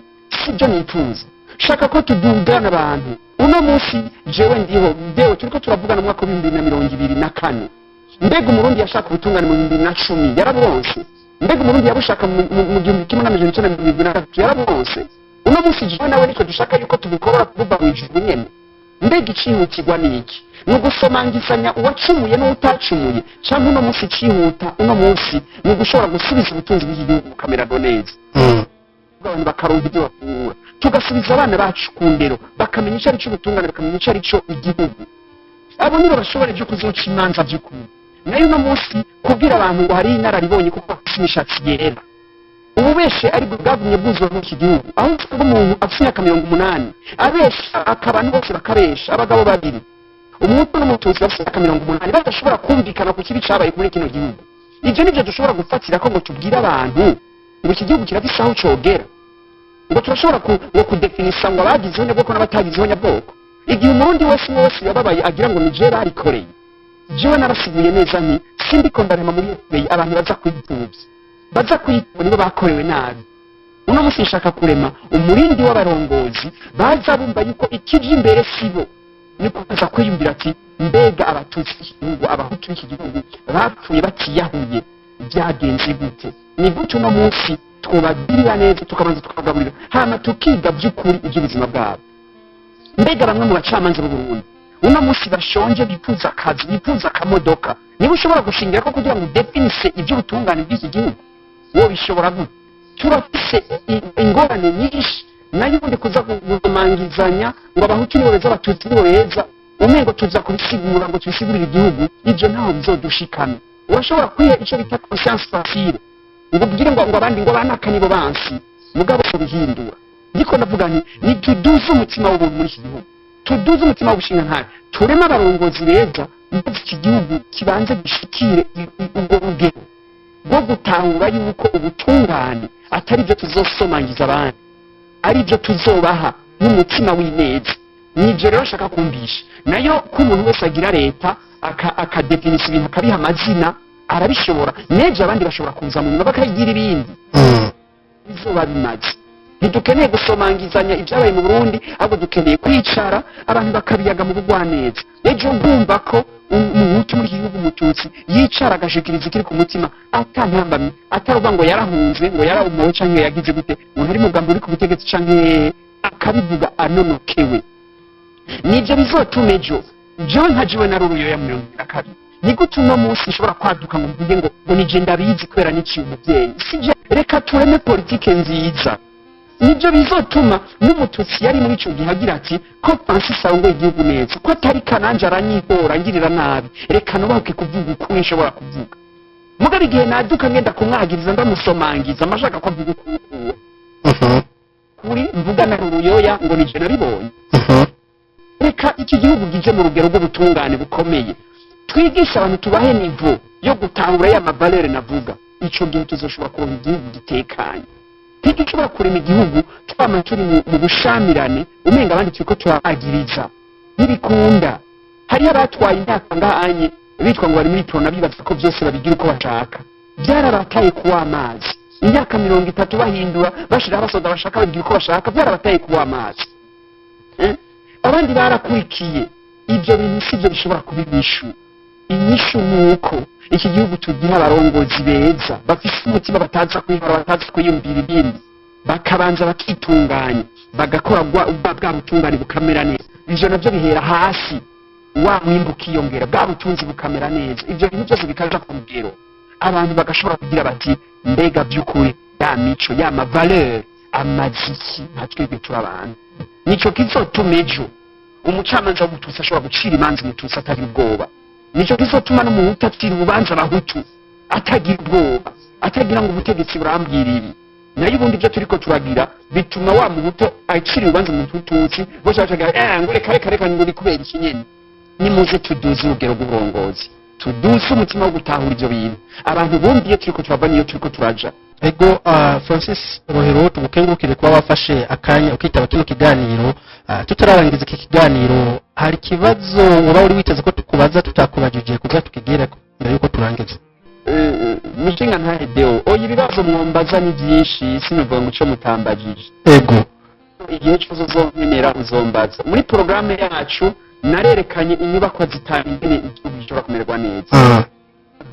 S4: sibyo nifuza shaka ko tudugana abantu uno munsi jewe ndiho ndewe turiko turavugana mu mwaka wa 2024 mbega umurundi yashaka ubutungane mu 2010 yaraburonse mbega umurundi yabushaka mu 1923 yaraburonse uno munsi jewe nawe niko dushaka yuko tubikora kuvuga mu ijuru nyene mbega icihutirwa niki ni ugusomangizanya uwacumuye n'utacumuye cyangwa uno munsi icihuta uno munsi ni ugushobora gusubiza ubutunzi bw'igihugu bukamererwa neza abantu bakaronka ibyo bafungura tugasubiza abana bacu ku ndero bakamenya icyo ari cyo ubutungane bakamenya icyo ari cyo igihugu abo nibo bashobora byo kuzoca imanza by'ukuri nayo uno munsi kubwira abantu ngo hari inararibonye kuko bafite imishatsi yera ubu beshe ari bwagumye bwuzura muri iki gihugu aho usanga umuntu afite imyaka 80 abesha akabantu bose bakabesha abagabo babiri umuntu n'umututsi bafite imyaka 80 badashobora kumvikana ku kibi cabaye kuri kino gihugu ibyo nibyo dushobora gufatira ko ngo tubwire abantu ngo iki gihugu kirafise aho cogera ngo turashobora kudefinisa ngo abagizeho nyabwoko n'abatagizeho nyabwoko igihe umurundi wese yababaye agira ngo ni je barikoreye jewe narasiguye neza nti sindiko ndarema muri FPR abantu baza kwipfuvya baza kwitwa nibo bakorewe nabi uno munsi nshaka kurema umurindi w'abarongozi baza bumva yuko ikije imbere sibo niko baza kwiyumvira ati mbega abatutsi igihugu abahutu iki gihugu bapfuye batiyahuye byagenze gute ni gute uno munsi twobagirira neza tukabanza tukagaburira hama tukiga by'ukuri iby'ubuzima bwabo mbega bamwe mu bacamanza b'u Burundi uno munsi bashonje bifuza akazi bifuza akamodoka niba ushobora gushingira ko kugira ngo udefinise iby'ubutungane bw'iki gihugu wowe bishobora gute turafise ingorane nyinshi nayo ubundi kuza kumangizanya ngo abahutu nibo beza abatutsi nibo beza umengo tuza kubisigura ngo tubisigurire igihugu ibyo ntaho bizodushikana urashobora kwiha icyo bita conscience facile ngo ubwire ngo abandi ngo banaka nibo bansi mugabo kubihindura ndiko ndavuga nti nituduze umutima w'ubuntu muri iki gihugu tuduze umutima w'ubushinga ntari turema abarongozi beza maze iki gihugu kibanze gishikire ubwo rugero bwo gutangura yuko ubutungane atari byo tuzosomangiza abandi ari byo tuzobaha n'umutima w'ineza nibyo rero ashaka kumvisha nayo ko umuntu wese agira leta akadefinisa ibintu akabiha amazina arabishobora neje abandi bashobora kuza mu nyuma bakayigira ibindi bizoba bimaze ntidukeneye gusomangizanya ibyabaye mu Burundi ahubwo dukeneye kwicara abantu bakabiyaga mu bugwaneza ejo nkumva ko umuhutu muri iki gihugu umututsi yicara agashikiriza ikiri ku mutima atantambamye ataruva ngo yarahunze ngo yarawumowe canke yagize gute umuntu ari mu bwambo uri ku butegetsi canke akabivuga anonokewe nibyo bizotuma ejo jewe nkajiwe na Ruruyoya 22 ni gute uno munsi nshobora kwaduka ngo mvuge ngo nije ndabizi kubera niciye umuvyeyi sije reka tureme politike nziza nibyo bizotuma n'umututsi yari muri ico gihe agira ati ko Francis arongoye igihugu neza ko atari kananje aranyihora ngirira nabi reka nubahuke kuvuga ukuri nshobora kuvuga mugabe igihe naduka ngenda kumwagiriza ndamusomangiza amashaka ko mvuga ukuri kuri mvuga na Ruruyoya ngo nije naribonye reka iki gihugu gije mu rugero rw'ubutungane bukomeye twigisha abantu tubahe nivo yo gutahura ya mavalere navuga ico gihe tuzoshobora kuronka igihugu gitekanye ntidushobora kurema igihugu twama turi mu bushamirane umenga abandi turiko turabagiriza ntibikunda hariyo abatwaye imyaka ngahanye bitwa ngo bari muri prona bibaza ko byose babigira uko bashaka byarabataye kuwa amazi imyaka 30 bahindura bashira abasoda bashaka babigira uko bashaka byarabataye kuwa amazi abandi barakurikiye ibyo bintu sibyo bishobora kubibishu inyishu nuko iki gihugu tugira abarongozi beza bafise umutima bataza kwihora bataza kwiyumvira ibindi bakabanza bakitunganya bagakora bwa butungane bukamera neza ivyo navyo bihera hasi wa mwimbu kiyongera bwa butunzi bukamera neza ivyo bintu byose bikaja ku rugero abantu bagashobora kugira bati mbega by'ukuri ya mico ya mavaleur amaziki natwebwe turabana nico kizotuma ejo umucamanza w'umututsi ashobora gucira imanza umututsi atari ubwoba nico kizotuma n'umuhutu atira urubanza abahutu atagira ubwoba atagira ngo ubutegetsi burambwira ibi nayo ubundi ibyo turiko turagira bituma wa muhutu acira urubanza umututsi bose bacagira ngo reka ngo kubera iki nyene nimuze tuduze urugero rw'uburongozi tuduze umutima wo gutahura ivyo bintu abantu bumviye turiko turava niyo turiko turaja
S2: ego Francis Rohero tugukengurukire kuba wafashe akanya ukitaba kino kiganiro tutararangiza iki kiganiro hari kibazo waba uri witeze ko tukubaza tutakubajije kuza tukigera mbere yuko turangiza
S4: mishinga nta ideo oyi ibibazo mwombaza ni byinshi sinivuga ngo ico mutambajije
S2: ego
S4: igihe cyose uzonkenera uzombaza muri programme yacu narerekanye inyubako zitanu ingene igihugu gishobora kumererwa neza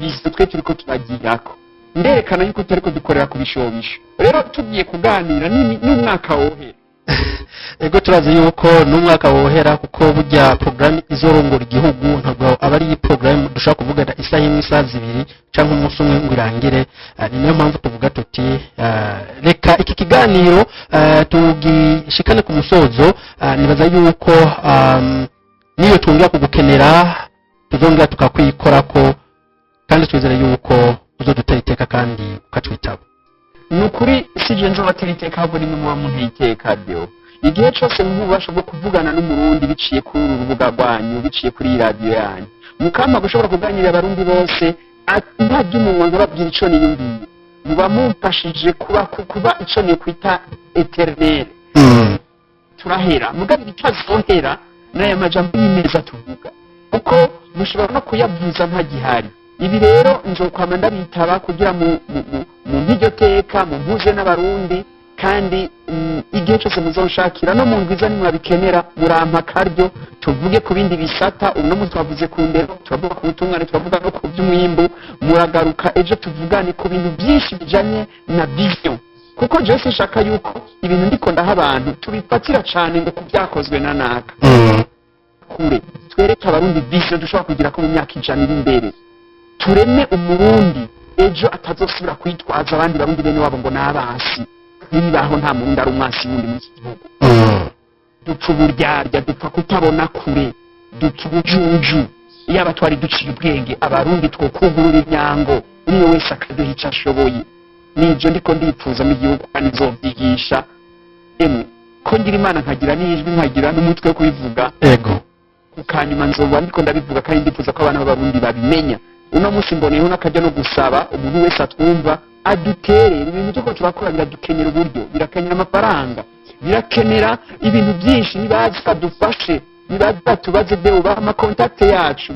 S4: bise twe turiko turagirako nderekana yuko turiko dukorera ku bishobisho rero tugiye kuganira n'umwaka wohera
S2: ego turazi yuko n'umwaka wohera kuko burya programme izorongora igihugu ntabwo aba ari programme dushaka kuvuga isaha imwe isaha zibiri cyangwa umunsi umwe ngo irangire ni nayo mpamvu tuvuga tuti reka iki kiganiro tugishikane ku musozo nibaza yuko niyo twongera kugukenera tuzongera tukakwikorako kandi twizere yuko uzodutera iteka kandi ukatwitaba
S4: nukuri sije nzobatera iteka ahubwo nimwe muba munteye iteka ryo igihe cyose mubasha bwo kuvugana n'umurundi biciye kuri uru rubuga rwanyu biciye kuri iyi radiyo yanyu mukama gushobora kuganirira abarundi bose nta by'umunwa nkababwira ico niyumviye muba mumfashije kuba ico nikwita eternel turahera mugabe bitazohera n'aya majambo y'imeza tuvuga kuko mushobora no kuyavuza ntagihari ibi rero nzokwama ndabitaba kugira mu mpiryo teka mu mpuje n'abarundi kandi igihe cyose muzonshakira no mu ndwiza nimwabikenera murampa karyo tuvuge ku bindi bisata uno munsi twavuze ku ndero turavuga ku butungane turavuga no ku by'umwimbu muragaruka ejo tuvugane ku bintu byinshi bijanye na vision kuko je sinshaka yuko ibintu ndiko ndaha abantu tubifatira cyane ngo kubyakozwe na naka kure twereke abarundi vision dushobora kugira ko mu myaka 100 iri imbere tureme umurundi ejo atazosubira kwitwaza abandi barundi bene wabo ngo nabasi nibaho nta murundi ari umwasi wundi mu gihugu dupfa uburyarya dupfa kutabona kure dupfa ubujuju iyo abatwari duciye ubwenge abarundi twokugurura imyango umwe wese akaduha icyo ashoboye nibyo ndiko ndipfuza mu gihugu kandi nzovyigisha emwe ko ngira imana nkagira n'ijwi nkagira n'umutwe wo kubivuga
S2: ego
S4: kukanyuma nzoba ndiko ndabivuga kandi ndipfuza ko abana b'abarundi babimenya uno munsi mboneyeho n'akajya no gusaba umuntu wese atwumva adutere ibintu by'uko turakora biradukenera uburyo birakenera amafaranga birakenera ibintu byinshi nibazi badufashe nibazi batubaze byo ba amakontakte yacu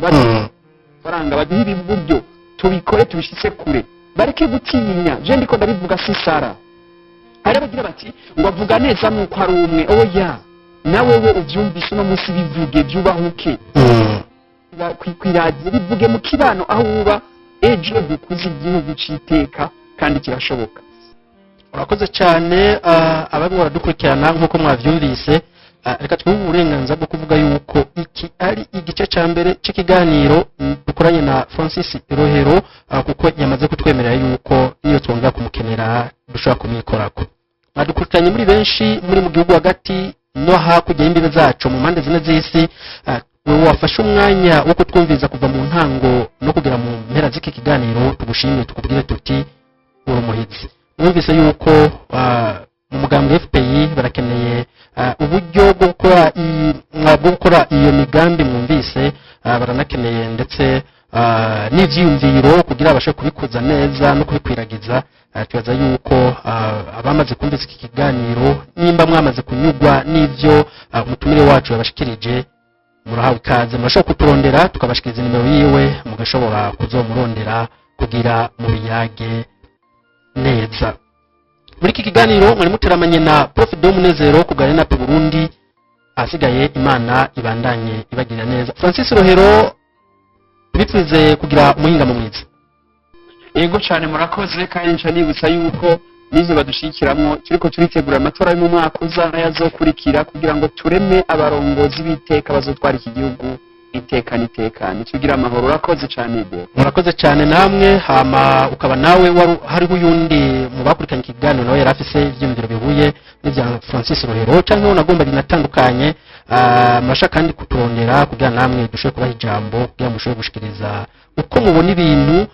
S4: faranga baduha ibi buryo tubikore tubishitse kure bareke gutinya je ndiko ndabivuga sisara hari abagira bati ngo avuga neza nuko ari umwe oya nawe we uvyumvise no munsi bivuge byubahuke kwiradiyo bivuge mu kibano aho uba ejo dukuze igihugu c'iteka kandi kirashoboka.
S2: urakoze cyane abamwe baradukurikirana nk'uko mwavyumvise. Reka twuhe uburenganzira bwo kuvuga yuko iki ari igice cya mbere cy'ikiganiro dukoranye na Francis Rohero kuko yamaze kutwemerera yuko iyo twongera kumukenera dushobora kumwikorako. Mwadukurikiranye muri benshi muri mu gihugu hagati no hakurya y'imbibe zacu mu mpande zine z'isi. Wewe wafashe umwanya wo kutwumviza kuva mu ntango no kugera mu mpera z'iki kiganiro, tugushimire tukubwire tuti uri umuhizi. Mwumvise yuko mu mugambwe FPI barakeneye uburyo bwo gukora iyo migambi mwumvise, baranakeneye ndetse n'ivyiyumviro kugira abashe kubikuza neza no kubikwiragiza. Tubaza yuko abamaze kumvise iki kiganiro nimba mwamaze kunyugwa n'ivyo umutumire wacu yabashikirije, murahawe ikaze. Murashobora kuturondera tukabashikiriza nimero yiwe, mugashobora kuzomurondera kugira mu biyage neza. Muri iki kiganiro mwari muteramanye na Prof Domunezero ku Garena pe Burundi. Asigaye Imana ibandanye ibagirira neza. Francis Rohero, tubipfuze kugira umuhingamo mwiza.
S4: Yego cyane murakoze kandi nca nibutsa yuko nizo badushikiramwo turiko turitegura amatora mu mwaka uza yazokurikira kugira ngo tureme abarongozi b'iteka bazotwara iki gihugu itekane tugira amahoro. Urakoze cyane ibyo.
S2: Murakoze cyane namwe. Hama ukaba nawe hariho uyundi mu bakurikiranye ikiganiro nawe yari afise ivyumviro bihuye n'ivya Francis Rohero canke unagomba binatandukanye. Murashaka kandi kuturondera kugira namwe dushobore kubaha ijambo kugira mushobore gushikiriza uko mubona ibintu,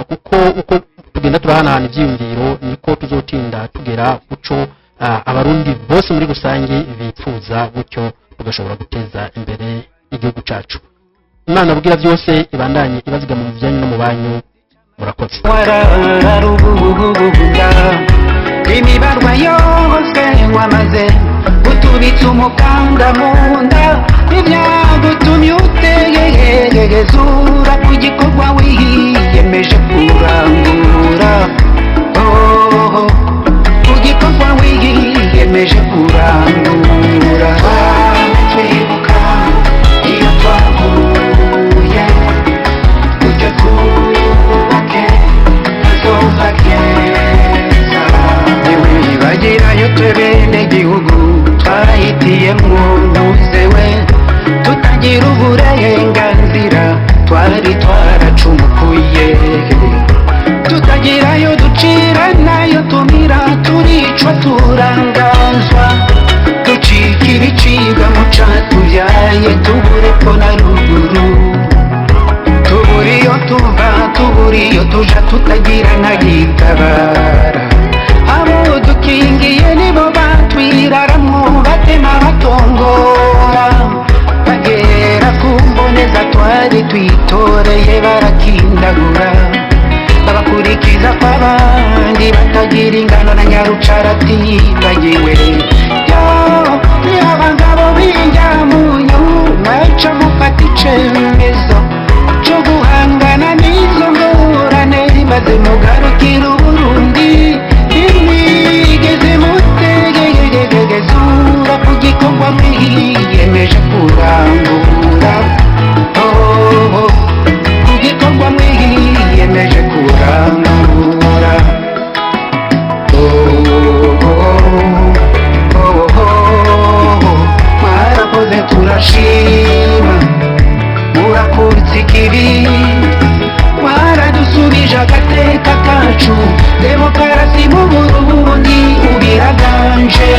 S2: kuko uko tugenda turahanahana ivyiyumviro niko tuzotinda tugera guco abarundi bose muri rusange bipfuza, gutyo tugashobora guteza imbere igihugu cacu. Imana bugira byose ibandanye ibaziga mu byanyu no mu banyu. Murakoze.
S1: Imibarwa yose wamaze utubitse umukanda mu nda, ibyagutumye utegegezura ku gikorwa wiyemeje kurangura. Ku gikorwa wiyemeje kurangura. Twibuka iyo twahuye, ujya twubake kazoza keza. Ntiwibagirayo twe bene gihugu twahitiyemwo ntuzewe, tutagira uburenganzira twari twaracumukuye, tutagirayo ducira nayo tumira, turicwa turangazwa, ducika ibicibwa mu catubyaye, tubure ko na ruguru, tubura iyo tuva tubura iyo tuja, tutagira ntagitabara. Abo dukingiye nibo batwiraramwo, batema batongora, bagera ku mboneza twari twitoreye barakindagura, babakurikiza kw'abandi batagira ingano na nyarucarati bagiwe. Abagabo b'injyamunyu mwaca mufata icemezo co guhangana n'izo ngorane, maze mugarukira Uburundi. Imwigeze mutegegezura ku gikorwa mwiyemeje kurangura. Ku gikorwa mwiyemeje kurangura. Mwarakoze turashima, murakutse ikibi, mwaradusubije agateka kacu, demokarasi mu Burundi ubiraganje.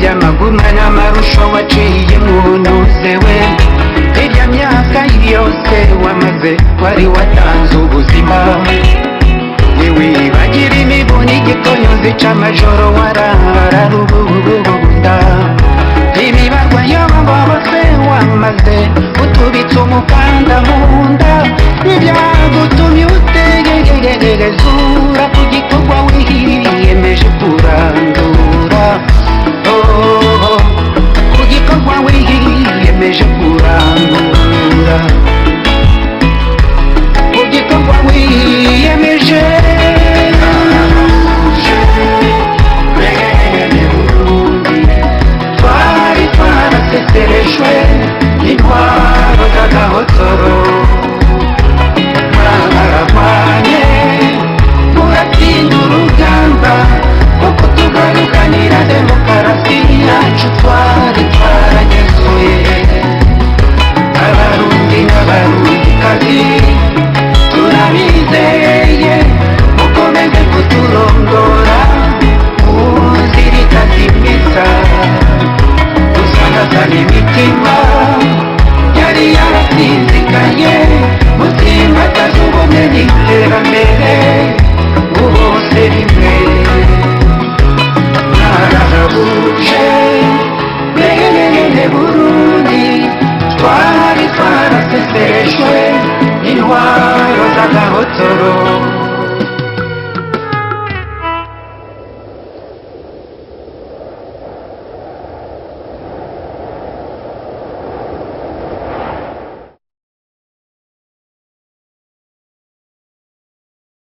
S1: By'amaguma n'amarusho waciye mu ntuzewe, irya myaka yose wamaze wari watanze ubuzima, ntiwibagire wica amajoro warararubunda ibibarwa y'ababose wamaze utubitse umukanda mu nda ntibyagutumye ute